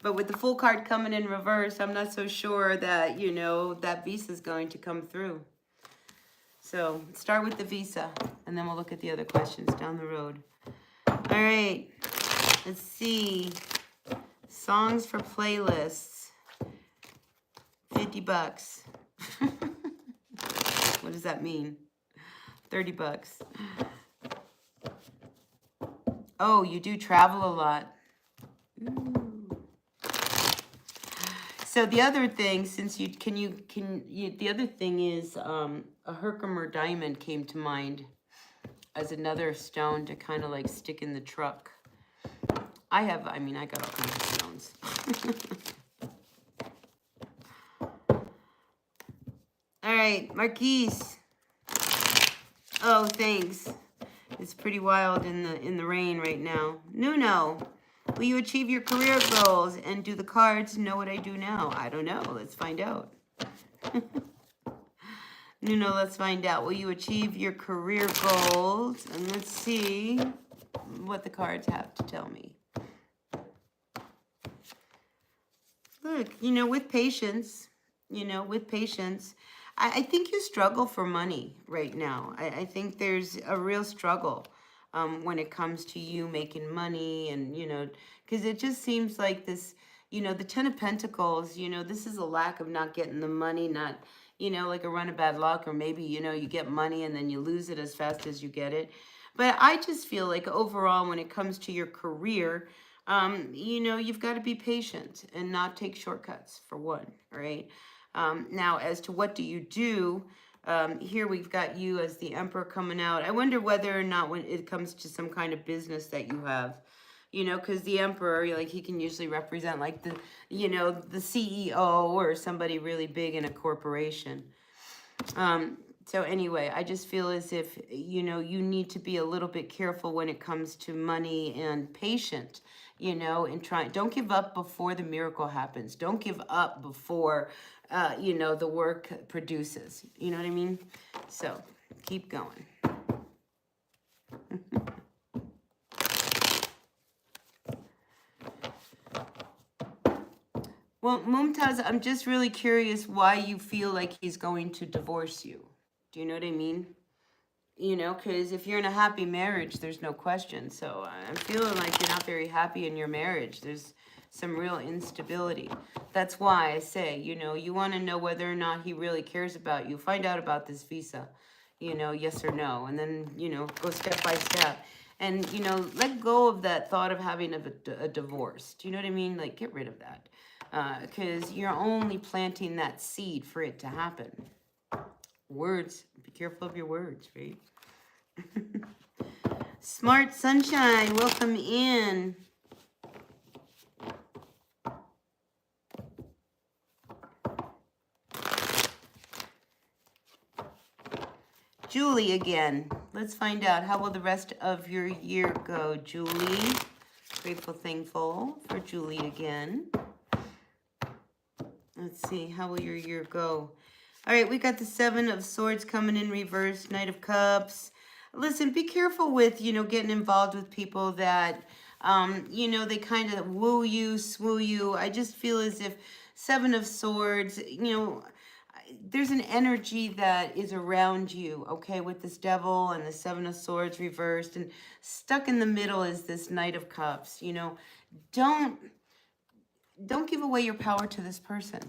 But with the Fool card coming in reverse, I'm not so sure that, that visa is going to come through. So start with the visa, and then we'll look at the other questions down the road. All right, let's see. Songs for playlists, $50. What does that mean? 30 bucks. Oh, you do travel a lot. Ooh. So the other thing, since the other thing is a Herkimer diamond came to mind as another stone to kind of like stick in the truck. I got all kinds of stones. All right, Marquise. Oh, thanks. It's pretty wild in the rain right now. Nuno, will you achieve your career goals? And do the cards know what I do now? I don't know. Let's find out. Nuno, let's find out. Will you achieve your career goals? And let's see what the cards have to tell me. Look, with patience, I think you struggle for money right now. I think there's a real struggle when it comes to you making money and, because it just seems like this, the Ten of Pentacles, this is a lack of not getting the money, not, like a run of bad luck, or maybe, you get money and then you lose it as fast as you get it. But I just feel like overall, when it comes to your career, you've got to be patient and not take shortcuts, for one, right? Now, as to what do you do, here we've got you as the Emperor coming out. I wonder whether or not when it comes to some kind of business that you have, because the Emperor, like, he can usually represent like the CEO or somebody really big in a corporation. So anyway, I just feel as if, you need to be a little bit careful when it comes to money and patient, and don't give up before the miracle happens. Don't give up before, the work produces. You know what I mean? So keep going. Well, Mumtaz, I'm just really curious why you feel like he's going to divorce you. Do you know what I mean? Because if you're in a happy marriage, there's no question. So I'm feeling like you're not very happy in your marriage. There's some real instability. That's why I say, you want to know whether or not he really cares about you. Find out about this visa, yes or no. And then, go step by step. And, let go of that thought of having a divorce. Do you know what I mean? Like, get rid of that. Because you're only planting that seed for it to happen. Words, be careful of your words, right? Smart Sunshine, welcome in. Julie again. Let's find out, how will the rest of your year go, Julie? Grateful, thankful for Julie again. Let's see, how will your year go? All right, we got the Seven of Swords coming in reverse, Knight of Cups. Listen, be careful with, getting involved with people that, they kind of woo you, swoo you. I just feel as if Seven of Swords, there's an energy that is around you, okay, with this Devil and the Seven of Swords reversed, and stuck in the middle is this Knight of Cups. Don't give away your power to this person.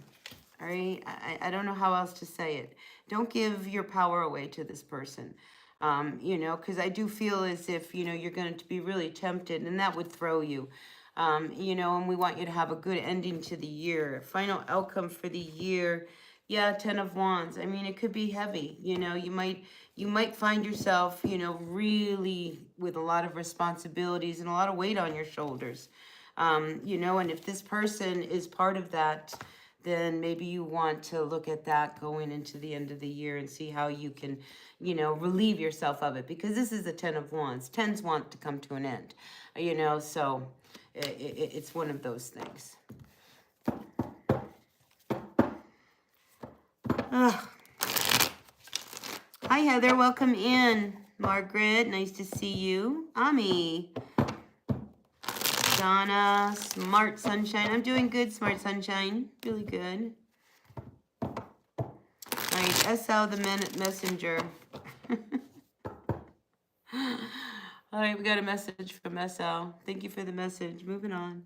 All right, I don't know how else to say it. Don't give your power away to this person, because I do feel as if, you're going to be really tempted, and that would throw you, and we want you to have a good ending to the year. Final outcome for the year, yeah, Ten of Wands. I mean, it could be heavy, you might find yourself, really with a lot of responsibilities and a lot of weight on your shoulders, and if this person is part of that, then maybe you want to look at that going into the end of the year and see how you can, relieve yourself of it. Because this is the Ten of Wands. Tens want to come to an end, so it's one of those things. Ugh. Hi, Heather. Welcome in. Margaret, nice to see you. Ami. Donna, Smart Sunshine. I'm doing good, Smart Sunshine. Really good. All right, SL, the messenger. All right, we got a message from SL. Thank you for the message. Moving on.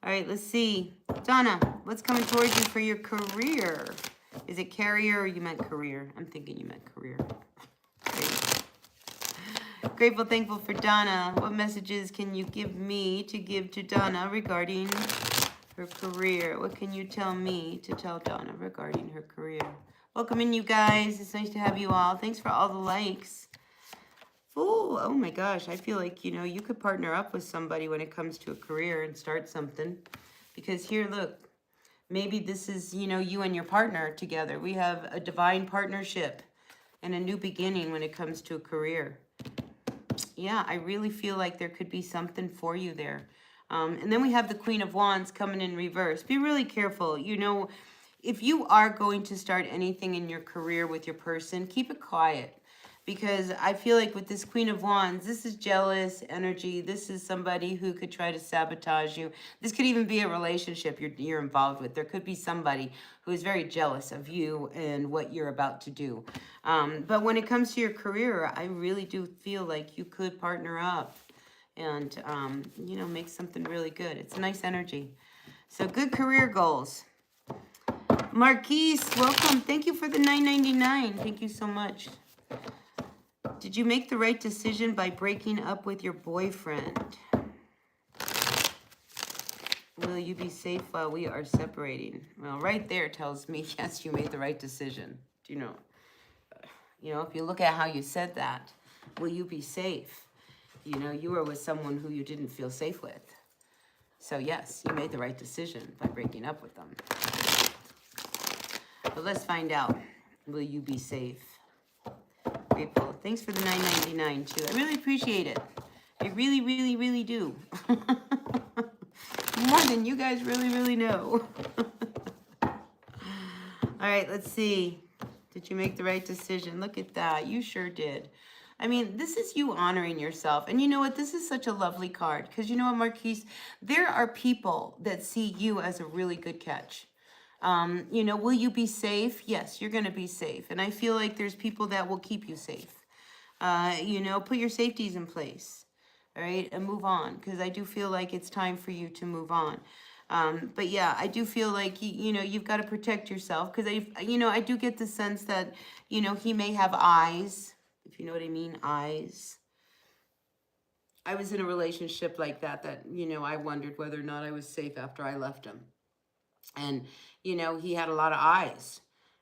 All right, let's see. Donna, what's coming towards you for your career? Is it carrier or you meant career? I'm thinking you meant career. Great. Grateful, thankful for Donna. What messages can you give me to give to Donna regarding her career? What can you tell me to tell Donna regarding her career? Welcome in, you guys. It's nice to have you all. Thanks for all the likes. Ooh, oh my gosh. I feel like, you know, you could partner up with somebody when it comes to a career and start something. Because here, look, maybe this is, you know, you and your partner together. We have a divine partnership and a new beginning when it comes to a career. Yeah, I really feel like there could be something for you there. And then we have the Queen of Wands coming in reverse. Be really careful. You know, if you are going to start anything in your career with your person, keep it quiet. Because I feel like with this Queen of Wands, this is jealous energy. This is somebody who could try to sabotage you. This could even be a relationship you're involved with. There could be somebody who is very jealous of you and what you're about to do. But when it comes to your career, I really do feel like you could partner up and, you know, make something really good. It's a nice energy. So good career goals. Marquise, welcome. Thank you for the $9.99. Thank you so much. Did you make the right decision by breaking up with your boyfriend? Will you be safe while we are separating? Well, right there tells me, yes, you made the right decision. Do you know? You know, if you look at how you said that, will you be safe? You know, you were with someone who you didn't feel safe with. So yes, you made the right decision by breaking up with them. But let's find out. Will you be safe? Grateful. Thanks for the $9.99 too. I really appreciate it. I really, really, really do. More than you guys really know. All right, let's see. Did you make the right decision? Look at that. You sure did. I mean, this is you honoring yourself. And you know what? This is such a lovely card. Because you know what, Marquise? There are people that see you as a really good catch. You know, will you be safe? Yes, you're going to be safe. And I feel like there's people that will keep you safe. You know, put your safeties in place. All right, and move on. Because I do feel like it's time for you to move on. But yeah, I do feel like, you know, you've got to protect yourself. Because, you know, I do get the sense that, you know, he may have eyes. If you know what I mean, eyes. I was in a relationship like that, you know, I wondered whether or not I was safe after I left him. And, you know, he had a lot of eyes.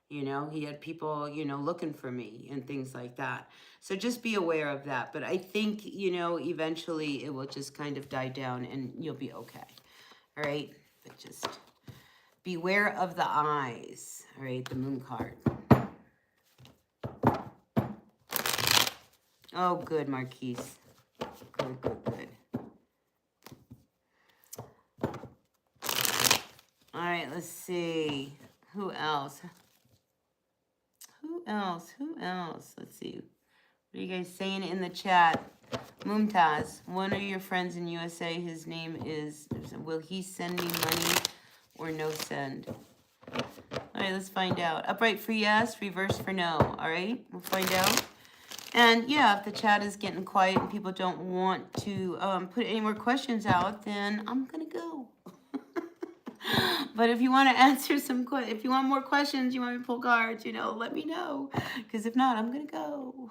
You know, he had people, you know, looking for me and things like that. So just be aware of that. But I think, you know, eventually it will just kind of die down and you'll be okay. All right? But just beware of the eyes. All right? The moon card. Oh, good, Marquise. Good. All right, let's see. Who else? Let's see. What are you guys saying in the chat? Mumtaz, one of your friends in USA, his name is, will he send me money or no send? All right, let's find out. Upright for yes, reverse for no. All right, we'll find out. And yeah, if the chat is getting quiet and people don't want to put any more questions out, then I'm going to go. But if you want to answer if you want more questions, you want me to pull cards, you know, let me know. Because if not, I'm going to go.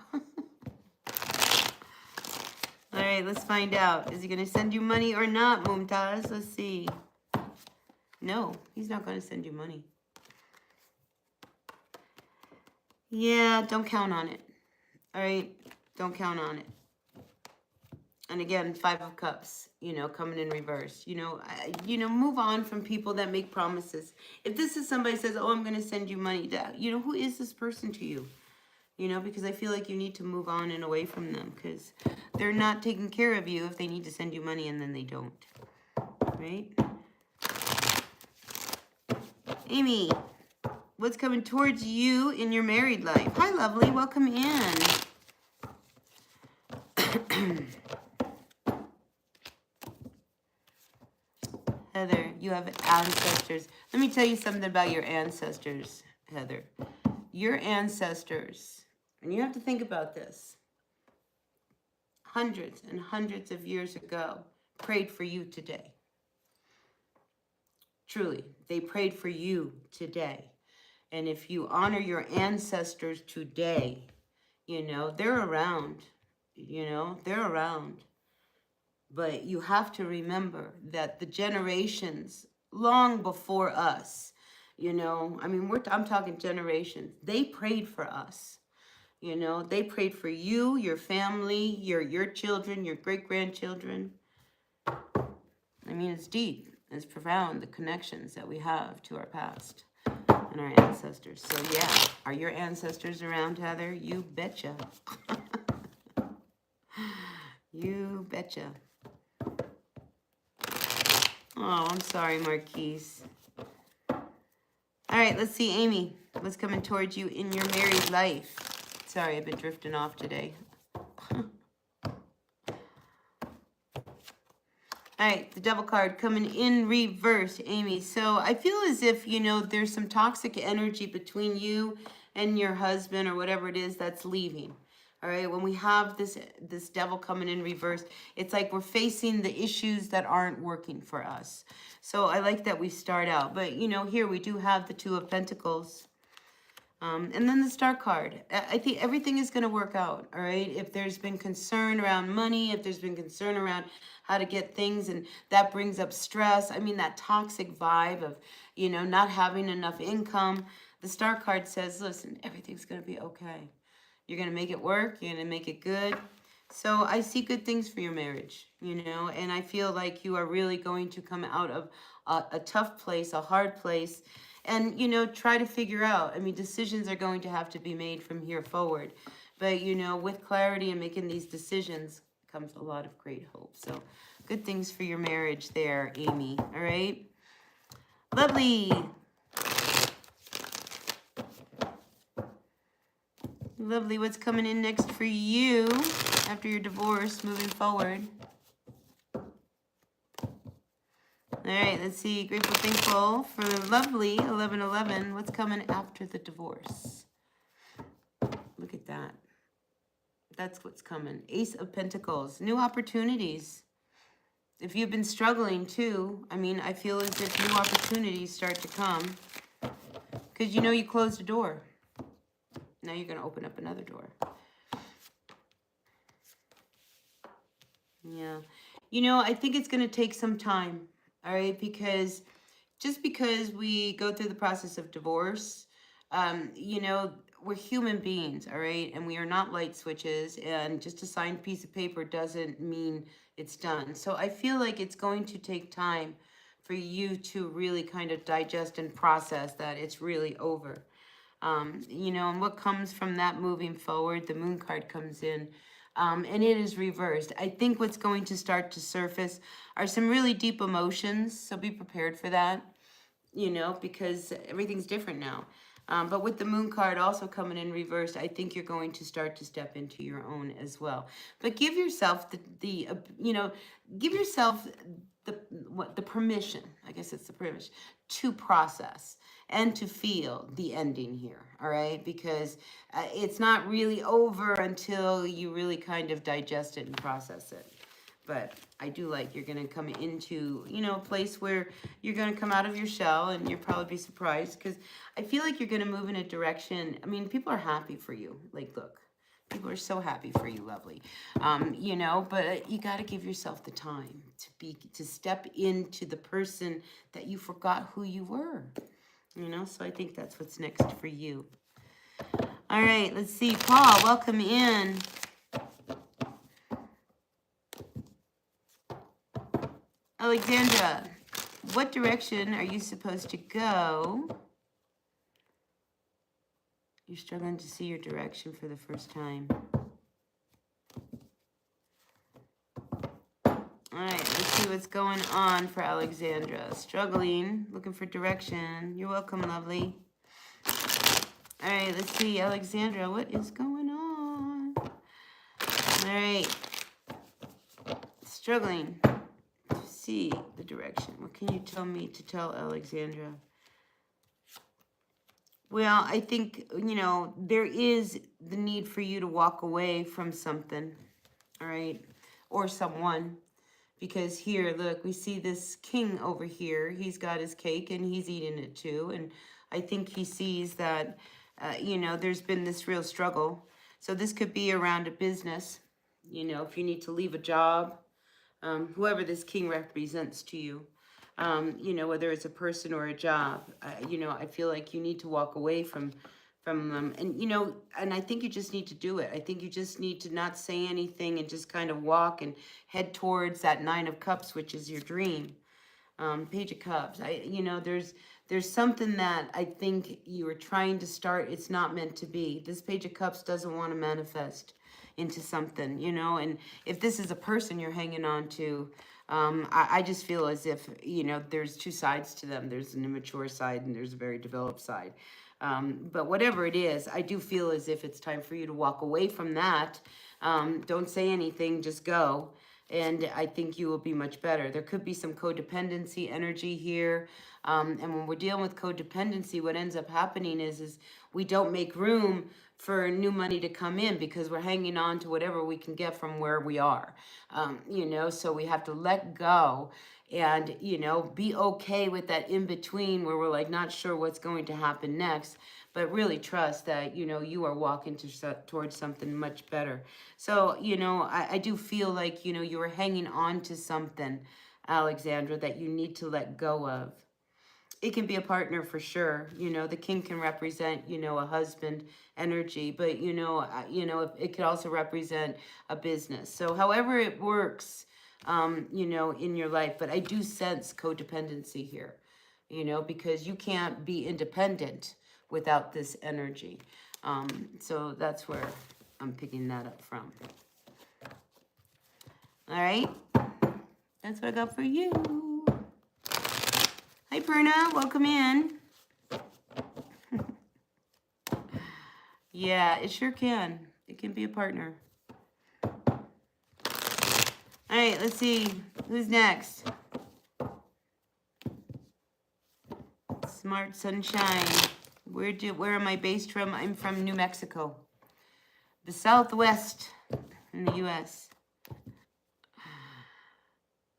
All right, let's find out. Is he going to send you money or not, Mumtaz? Let's see. No, he's not going to send you money. Yeah, don't count on it. All right, don't count on it. And again, 5 of Cups, you know, coming in reverse. You know, move on from people that make promises. If this is somebody says, oh, I'm going to send you money, you know, who is this person to you? You know, because I feel like you need to move on and away from them because they're not taking care of you if they need to send you money and then they don't. Right? Amy, what's coming towards you in your married life? Hi, lovely. Welcome in. Heather, you have ancestors. Let me tell you something about your ancestors, Heather. Your ancestors, and you have to think about this, hundreds and hundreds of years ago, prayed for you today. Truly, they prayed for you today. And if you honor your ancestors today, you know, they're around. You know, they're around. But you have to remember that the generations long before us, you know, I mean, I'm talking generations, they prayed for us. You know, they prayed for you, your family, your children, your great-grandchildren. I mean, it's deep, it's profound, the connections that we have to our past and our ancestors. So yeah, are your ancestors around, Heather? You betcha. You betcha. Oh, I'm sorry, Marquise. All right, let's see, Amy. What's coming towards you in your married life? Sorry, I've been drifting off today. All right, the Devil card coming in reverse, Amy. So I feel as if, you know, there's some toxic energy between you and your husband or whatever it is that's leaving. All right, when we have this Devil coming in reverse, it's like we're facing the issues that aren't working for us. So I like that we start out. But, you know, here we do have the Two of Pentacles. And then the Star card. I think everything is going to work out, all right? If there's been concern around money, if there's been concern around how to get things, and that brings up stress, I mean, that toxic vibe of, you know, not having enough income, the Star card says, listen, everything's going to be okay. You're going to make it work. You're going to make it good. So I see good things for your marriage, you know, and I feel like you are really going to come out of a tough place, a hard place, and, you know, try to figure out, I mean, decisions are going to have to be made from here forward. But, you know, with clarity and making these decisions comes a lot of great hope. So good things for your marriage there, Amy. All right. Lovely. Lovely. What's coming in next for you after your divorce moving forward? All right, let's see. Grateful, thankful for lovely 1111. What's coming after the divorce? Look at that. That's what's coming. Ace of Pentacles. New opportunities. If you've been struggling too, I mean, I feel as if new opportunities start to come. Because you know you closed a door. Now you're going to open up another door. Yeah. You know, I think it's going to take some time. All right, because just because we go through the process of divorce, you know, we're human beings, all right? And we are not light switches, and just a signed piece of paper doesn't mean it's done. So I feel like it's going to take time for you to really kind of digest and process that it's really over. You know, and what comes from that moving forward, the Moon card comes in. And it is reversed. I think what's going to start to surface are some really deep emotions. So be prepared for that, you know, because everything's different now. But with the Moon card also coming in reversed, I think you're going to start to step into your own as well. But give yourself you know, give yourself the permission, I guess it's the permission, to process and to feel the ending here, all right? Because it's not really over until you really kind of digest it and process it. But I do like you're going to come into, you know, a place where you're going to come out of your shell, and you'll probably be surprised because I feel like you're going to move in a direction. I mean, people are happy for you. Like, look, people are so happy for you, lovely. You know, but you got to give yourself the time to step into the person that you forgot who you were. You know, so I think that's what's next for you. All right, let's see. Paul, welcome in. Alexandra, what direction are you supposed to go? You're struggling to see your direction for the first time. All right, let's see what's going on for Alexandra. Struggling, looking for direction. You're welcome, lovely. All right, let's see, Alexandra, what is going on? All right. Struggling to see the direction. What can you tell me to tell Alexandra? Well, I think, you know, there is the need for you to walk away from something, all right, or someone. Because here, look, we see this king over here. He's got his cake and he's eating it too. And I think he sees that, you know, there's been this real struggle. So this could be around a business, you know, if you need to leave a job, whoever this king represents to you, you know, whether it's a person or a job, you know, I feel like you need to walk away from them. And, you know, and I think you just need to do it. I think you just need to not say anything and just kind of walk and head towards that 9 of Cups, which is your dream. Page of Cups. You know, there's something that I think you were trying to start. It's not meant to be. This Page of Cups doesn't want to manifest into something, you know. And if this is a person you're hanging on to, I just feel as if, you know, there's 2 sides to them. There's an immature side and there's a very developed side. But whatever it is, I do feel as if it's time for you to walk away from that. Don't say anything, just go. And I think you will be much better. There could be some codependency energy here. And when we're dealing with codependency, what ends up happening is we don't make room for new money to come in because we're hanging on to whatever we can get from where we are. You know, so we have to let go and, you know, be okay with that in between where we're like not sure what's going to happen next, but really trust that, you know, you are walking towards something much better. So, you know, I do feel like, you know, you are hanging on to something, Alexandra, that you need to let go of. It can be a partner for sure. You know, the king can represent, you know, a husband energy, but, you know, it could also represent a business. So however it works, you know, in your life, but I do sense codependency here, you know, because you can't be independent without this energy. So that's where I'm picking that up from. All right. That's what I got for you. Hi, Perna. Welcome in. Yeah, it sure can. It can be a partner. All right, let's see. Who's next? Smart Sunshine. Where am I based from? I'm from New Mexico. The Southwest in the U.S.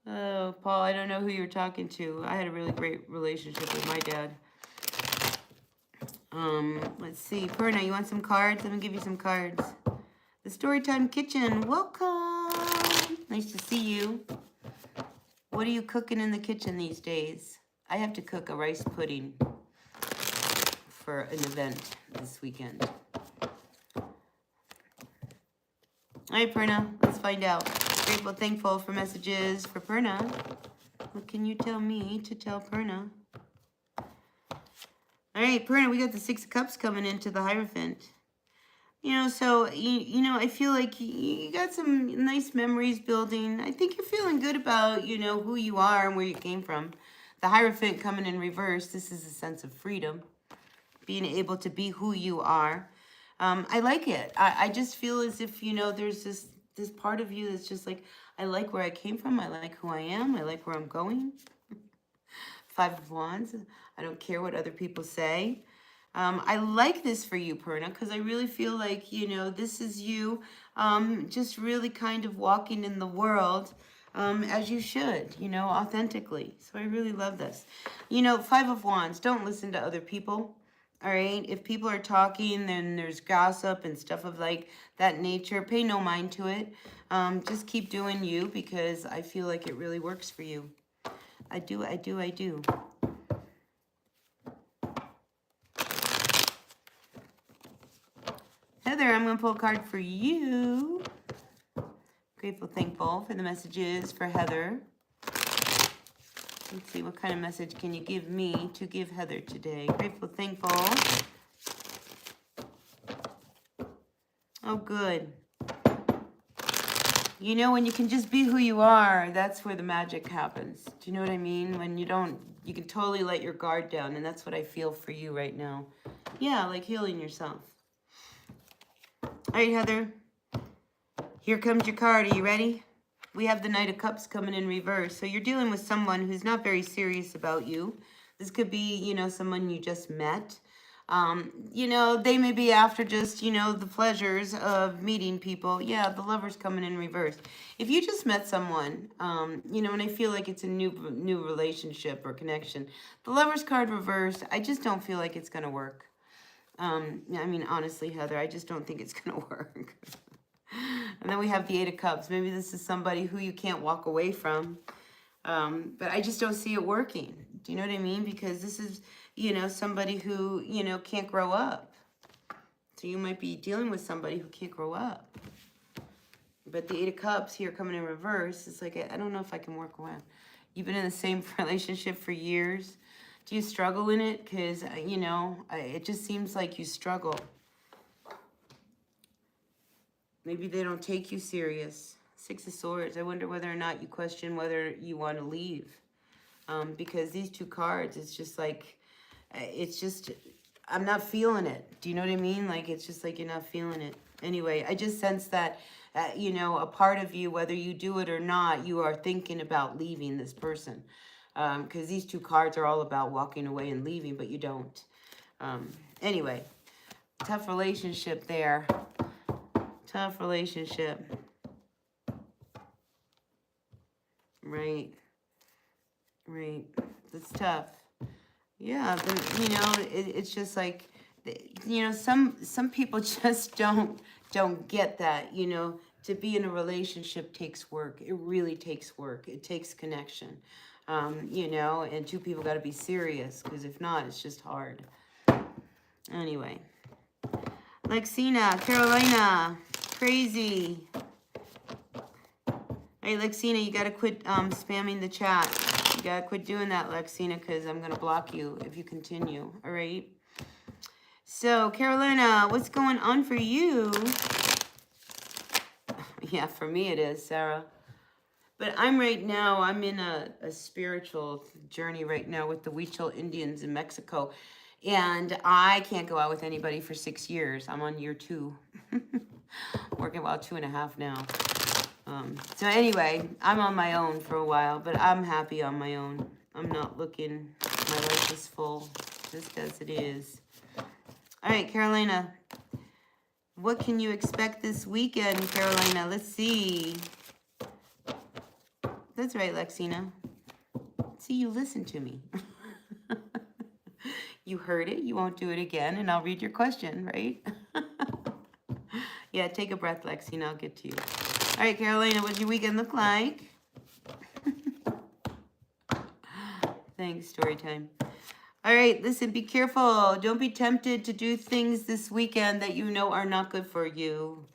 Oh, Paul, I don't know who you're talking to. I had a really great relationship with my dad. Let's see. Perna, you want some cards? Let me give you some cards. The Storytime Kitchen. Welcome. Nice to see you. What are you cooking in the kitchen these days? I have to cook a rice pudding for an event this weekend. All right, Perna, let's find out. Grateful, thankful for messages for Perna. What can you tell me to tell Perna? All right, Perna, we got the 6 of Cups coming into the Hierophant. You know, so, you know, I feel like you got some nice memories building. I think you're feeling good about, you know, who you are and where you came from. The Hierophant coming in reverse, this is a sense of freedom. Being able to be who you are. I like it. I just feel as if, you know, there's this part of you that's just like, I like where I came from. I like who I am. I like where I'm going. 5 of Wands. I don't care what other people say. I like this for you, Perna, because I really feel like, you know, this is you just really kind of walking in the world as you should, you know, authentically. So I really love this. You know, 5 of Wands, don't listen to other people. All right, if people are talking, then there's gossip and stuff of like that nature. Pay no mind to it. Just keep doing you because I feel like it really works for you. I do. Heather, I'm going to pull a card for you. Grateful, thankful for the messages for Heather. Let's see, what kind of message can you give me to give Heather today? Grateful, thankful. Oh, good. You know, when you can just be who you are, that's where the magic happens. Do you know what I mean? When you don't, you can totally let your guard down, and that's what I feel for you right now. Yeah, like healing yourself. All right, Heather. Here comes your card. Are you ready? We have the Knight of Cups coming in reverse. So you're dealing with someone who's not very serious about you. This could be, you know, someone you just met. You know, they may be after just, you know, the pleasures of meeting people. Yeah, the Lover's coming in reverse. If you just met someone, you know, and I feel like it's a new relationship or connection, the Lover's card reversed, I just don't feel like it's going to work. I mean, honestly, Heather, I just don't think it's going to work. And then we have the Eight of Cups. Maybe this is somebody who you can't walk away from. But I just don't see it working. Do you know what I mean? Because this is, you know, somebody who, you know, can't grow up. So you might be dealing with somebody who can't grow up. But the Eight of Cups here coming in reverse, it's like, I don't know if I can work around. You've been in the same relationship for years. Do you struggle in it? Because, you know, it just seems like you struggle. Maybe they don't take you serious. Six of Swords. I wonder whether or not you question whether you want to leave. Because these two cards, it's just like, I'm not feeling it. Do you know what I mean? Like, it's just like you're not feeling it. Anyway, I just sense that, you know, a part of you, whether you do it or not, you are thinking about leaving this person. Because these two cards are all about walking away and leaving, but you don't. Anyway, tough relationship there. Tough relationship. Right. Right. That's tough. Yeah, but, you know, it's just like, you know, some people just don't get that, you know. To be in a relationship takes work. It really takes work. It takes connection. You know, and two people got to be serious, because if not, it's just hard. Anyway. Lexina, Carolina, crazy. Hey, Lexina, you got to quit spamming the chat. You got to quit doing that, Lexina, because I'm going to block you if you continue, all right? So, Carolina, what's going on for you? Yeah, for me it is, Sarah. But I'm in a spiritual journey right now with the Huichol Indians in Mexico. And I can't go out with anybody for 6 years. I'm on year 2. Working about 2.5 now. So anyway, I'm on my own for a while, but I'm happy on my own. I'm not looking. My life is full, just as it is. All right, Carolina. What can you expect this weekend, Carolina? Let's see. That's right, Lexina. See, you listen to me. You heard it. You won't do it again, and I'll read your question, right? Yeah, take a breath, Lexina. I'll get to you. All right, Carolina, what does your weekend look like? Thanks, story time. All right, listen, be careful. Don't be tempted to do things this weekend that you know are not good for you.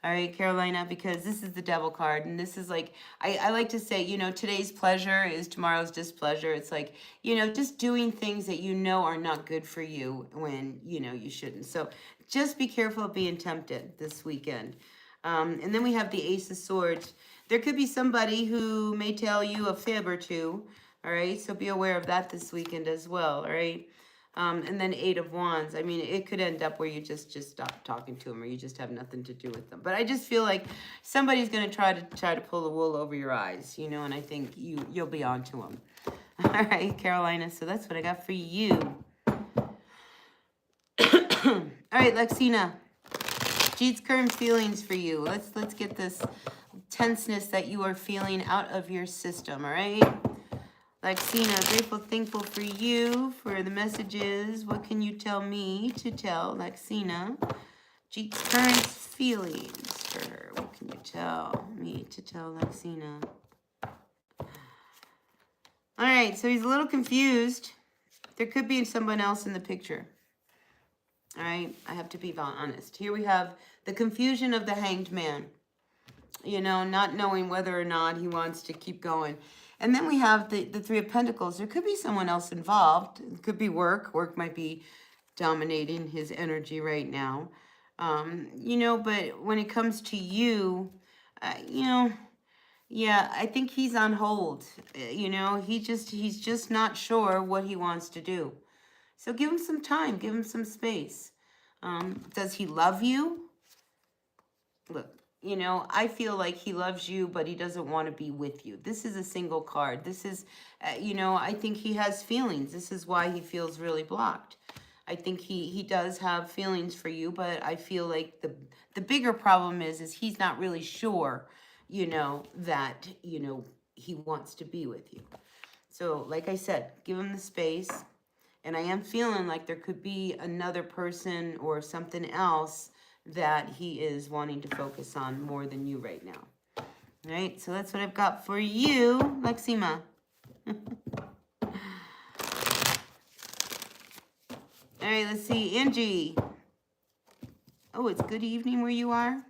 All right, Carolina, because this is the Devil card. And this is like, I like to say, you know, today's pleasure is tomorrow's displeasure. It's like, you know, just doing things that you know are not good for you when, you know, you shouldn't. So just be careful of being tempted this weekend. And then we have the Ace of Swords. There could be somebody who may tell you a fib or two. All right, so be aware of that this weekend as well. All right. And then Eight of Wands. I mean, it could end up where you just stop talking to them, or you just have nothing to do with them. But I just feel like somebody's going to try to pull the wool over your eyes, you know, and I think you'll be on to them. All right, Carolina. So that's what I got for you. All right, Lexina. Jeet's current feelings for you. Let's get this tenseness that you are feeling out of your system, all right? Lexina, grateful, thankful for you, for the messages. What can you tell me to tell Lexina? Jeet's current feelings for her. What can you tell me to tell Lexina? All right, so he's a little confused. There could be someone else in the picture. All right, I have to be honest. Here we have the confusion of the Hanged Man. You know, not knowing whether or not he wants to keep going. And then we have the Three of Pentacles. There could be someone else involved. It could be work. Work might be dominating his energy right now. You know, but when it comes to you, you know, yeah, I think he's on hold. You know, he's just not sure what he wants to do. So give him some time. Give him some space. Does he love you? Look. You know, I feel like he loves you, but he doesn't want to be with you. This is a single card. This is, you know, I think he has feelings. This is why he feels really blocked. I think he does have feelings for you, but I feel like the bigger problem is he's not really sure, you know, that, you know, he wants to be with you. So, like I said, give him the space. And I am feeling like there could be another person or something else that he is wanting to focus on more than you right now. All right, so that's what I've got for you, Lexima. All right, let's see, Angie. Oh, it's good evening where you are.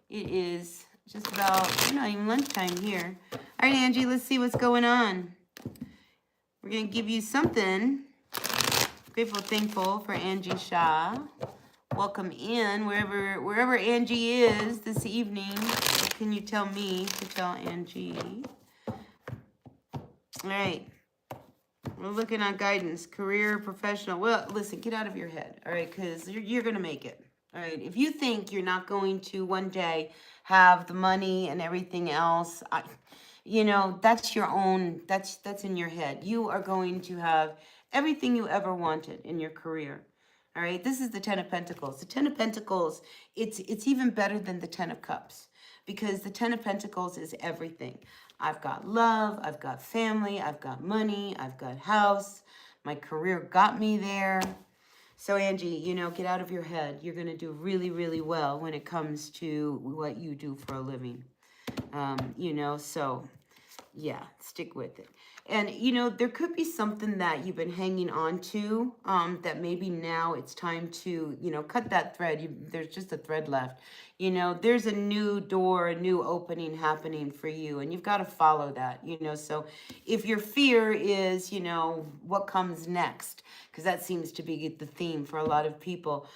It is just about, not even lunchtime here. All right, Angie, let's see what's going on. We're going to give you something. Grateful, thankful for Angie Shah. Welcome in wherever Angie is this evening. What can you tell me to tell Angie? All right. We're looking at guidance, career, professional. Well, listen, get out of your head, all right, because you're going to make it. All right, if you think you're not going to one day have the money and everything else, you know, that's your own, that's in your head. You are going to have everything you ever wanted in your career. All right, this is the Ten of Pentacles. The Ten of Pentacles, it's even better than the Ten of Cups, because the Ten of Pentacles is everything. I've got love, I've got family, I've got money, I've got house. My career got me there. So Angie, you know, get out of your head. You're going to do really, really well when it comes to what you do for a living. You know, so yeah, stick with it. And, you know, there could be something that you've been hanging on to that maybe now it's time to, you know, cut that thread. There's just a thread left. You know, there's a new door, a new opening happening for you, and you've got to follow that, you know. So if your fear is, you know, what comes next, because that seems to be the theme for a lot of people,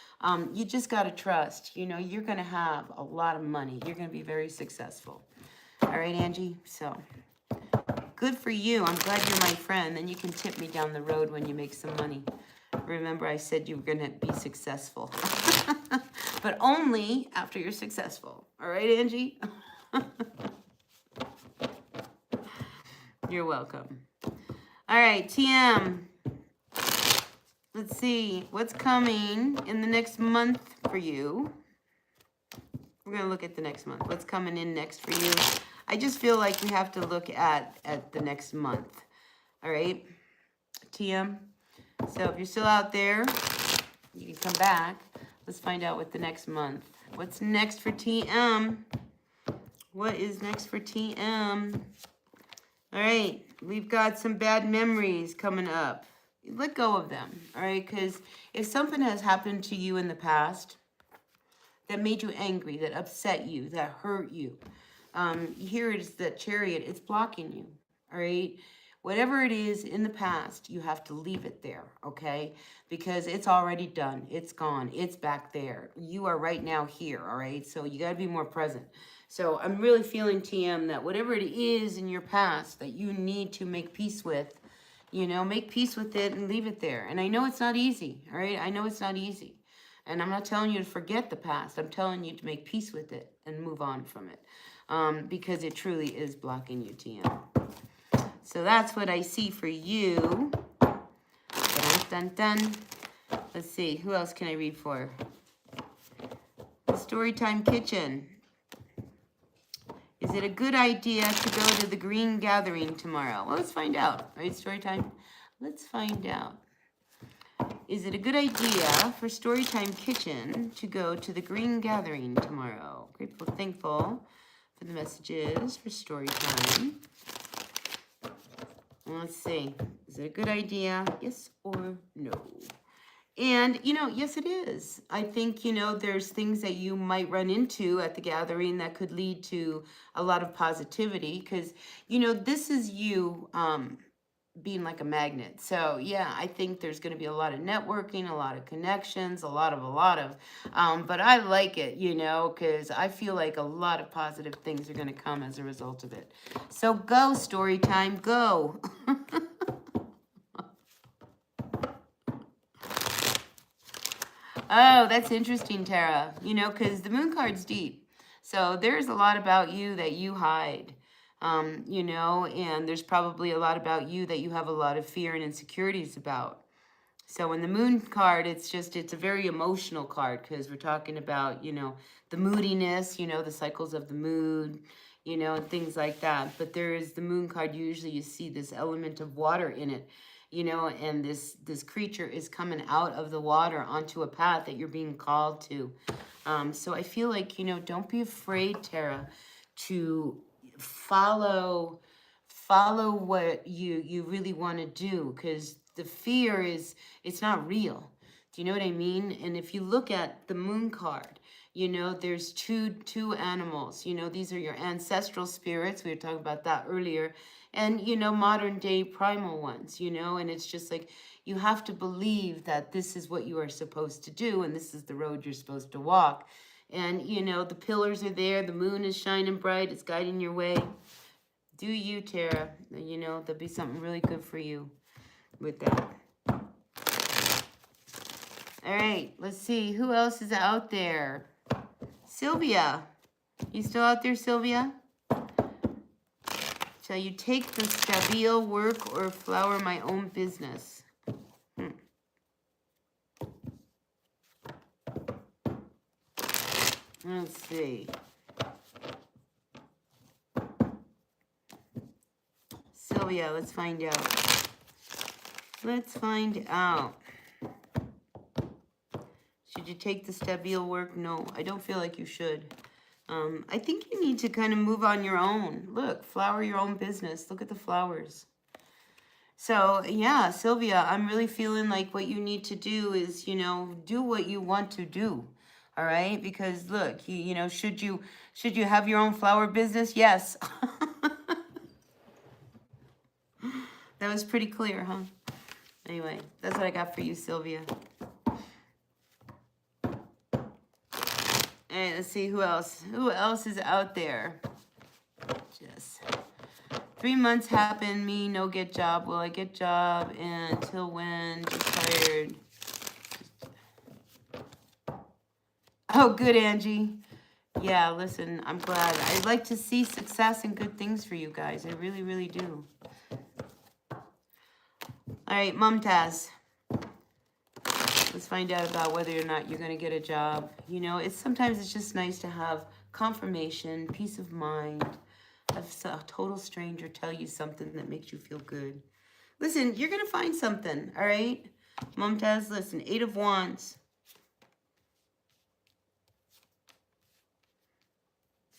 you just got to trust, you know, you're going to have a lot of money. You're going to be very successful. All right, Angie? So good for you. I'm glad you're my friend. Then you can tip me down the road when you make some money. Remember, I said you were going to be successful. But only after you're successful. All right, Angie? You're welcome. All right, TM. Let's see. What's coming in the next month for you? We're going to look at the next month. What's coming in next for you? I just feel like we have to look at the next month. All right, TM. So if you're still out there, you can come back. Let's find out what the next month. What's next for TM? What is next for TM? All right, we've got some bad memories coming up. Let go of them, all right? Because if something has happened to you in the past that made you angry, that upset you, that hurt you, here it is, that Chariot, it's blocking you, all right? Whatever it is in the past, you have to leave it there, okay? Because it's already done. It's gone. It's back there. You are right now here, all right? So you got to be more present. So I'm really feeling, TM, that whatever it is in your past that you need to make peace with, you know, make peace with it and leave it there. And I know it's not easy, all right? I know it's not easy. And I'm not telling you to forget the past. I'm telling you to make peace with it and move on from it. Because it truly is blocking you, TM. So that's what I see for you. Dun, dun, dun. Let's see, who else can I read for? The Storytime Kitchen. Is it a good idea to go to the Green Gathering tomorrow? Well, let's find out, right, Storytime? Let's find out. Is it a good idea for Storytime Kitchen to go to the Green Gathering tomorrow? Grateful, thankful for the messages for Storytime. Let's see. Is it a good idea? Yes or no? And, you know, yes, it is. I think, you know, there's things that you might run into at the gathering that could lead to a lot of positivity because, you know, this is you being like a magnet. So, yeah, I think there's going to be a lot of networking, a lot of connections, a lot of, but I like it, you know, because I feel like a lot of positive things are going to come as a result of it. So go, Storytime, go. Oh, that's interesting, Tara. You know, because the moon card's deep. So there's a lot about you that you hide. You know, and there's probably a lot about you that you have a lot of fear and insecurities about. So in the moon card, it's a very emotional card because we're talking about, you know, the moodiness, you know, the cycles of the mood, you know, and things like that. But there is the moon card. Usually you see this element of water in it, you know, and this creature is coming out of the water onto a path that you're being called to. So I feel like, you know, don't be afraid, Tara, to follow what you really want to do, because the fear is, it's not real. Do you know what I mean? And if you look at the moon card, you know, there's two animals. You know, these are your ancestral spirits. We were talking about that earlier. And, you know, modern day primal ones, you know, and it's just like, you have to believe that this is what you are supposed to do, and this is the road you're supposed to walk. And, you know, the pillars are there. The moon is shining bright. It's guiding your way. Do you, Tara? You know, there'll be something really good for you with that. All right, let's see. Who else is out there? Sylvia. You still out there, Sylvia? Shall you take the stabile work or flower my own business? Let's see. Sylvia, let's find out. Let's find out. Should you take the stabile work? No, I don't feel like you should. I think you need to kind of move on your own. Look, flower your own business. Look at the flowers. So, yeah, Sylvia, I'm really feeling like what you need to do is, you know, do what you want to do. All right? Because, look, you know, should you have your own flower business? Yes. That was pretty clear, huh? Anyway, that's what I got for you, Sylvia. All right, let's see who else. Who else is out there? Just 3 months happen, me no get job. Will I get job until when? Just tired. Oh, good, Angie. Yeah, listen, I'm glad. I'd like to see success and good things for you guys. I really, really do. All right, Mumtaz. Let's find out about whether or not you're going to get a job. You know, sometimes it's just nice to have confirmation, peace of mind, have a total stranger tell you something that makes you feel good. Listen, you're going to find something, all right? Mumtaz, listen, 8 of Wands.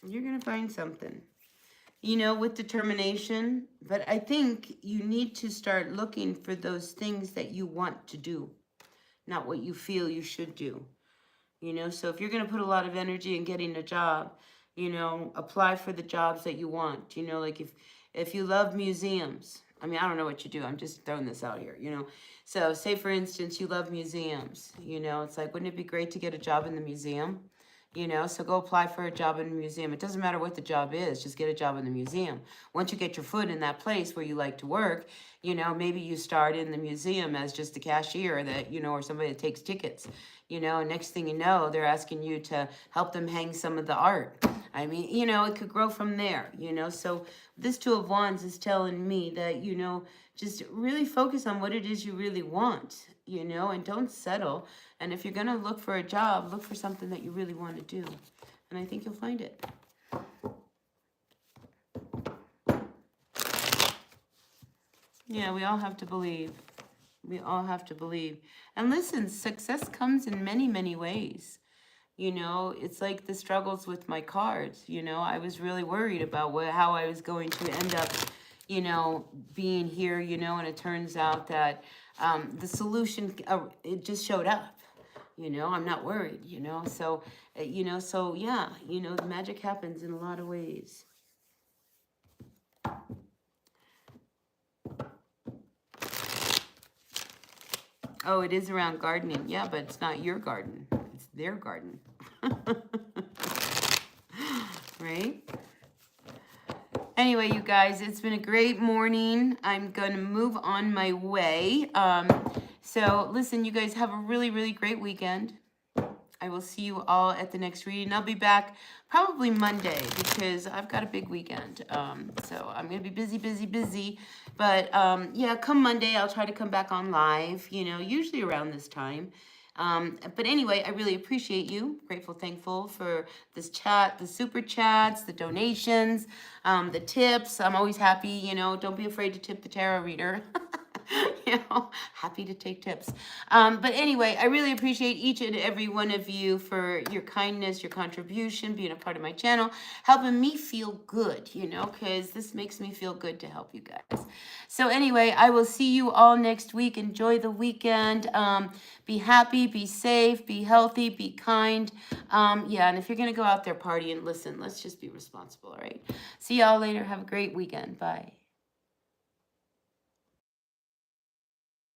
You're going to find something, you know, with determination. But I think you need to start looking for those things that you want to do, not what you feel you should do. You know, so if you're going to put a lot of energy in getting a job, you know, apply for the jobs that you want. You know, like if you love museums, I mean, I don't know what you do. I'm just throwing this out here, you know. So say, for instance, you love museums. You know, it's like, wouldn't it be great to get a job in the museum? You know, so go apply for a job in a museum. It doesn't matter what the job is, just get a job in the museum. Once you get your foot in that place where you like to work, you know, maybe you start in the museum as just a cashier that, you know, or somebody that takes tickets, you know, and next thing you know, they're asking you to help them hang some of the art. I mean, you know, it could grow from there, you know. So this 2 of Wands is telling me that, you know, just really focus on what it is you really want, you know, and don't settle. And if you're going to look for a job, look for something that you really want to do. And I think you'll find it. Yeah, we all have to believe. We all have to believe. And listen, success comes in many, many ways. You know, it's like the struggles with my cards. You know, I was really worried about how I was going to end up, you know, being here, you know, and it turns out that the solution, it just showed up. You know, I'm not worried, you know. So, so yeah, you know, the magic happens in a lot of ways. Oh, it is around gardening. Yeah, but it's not your garden. It's their garden. Right? Anyway, you guys, it's been a great morning. I'm going to move on my way. So, listen, you guys have a really, really great weekend. I will see you all at the next reading. I'll be back probably Monday because I've got a big weekend. So I'm going to be busy, busy, busy. But yeah, come Monday, I'll try to come back on live, you know, usually around this time. But anyway, I really appreciate you. Grateful, thankful for this chat, the super chats, the donations, the tips. I'm always happy, you know, don't be afraid to tip the tarot reader. You know, happy to take tips. But anyway, I really appreciate each and every one of you for your kindness, your contribution, being a part of my channel, helping me feel good, you know, because this makes me feel good to help you guys. So anyway, I will see you all next week. Enjoy the weekend. Be happy, be safe, be healthy, be kind. Yeah, and if you're going to go out there partying, listen, let's just be responsible, all right? See y'all later. Have a great weekend. Bye.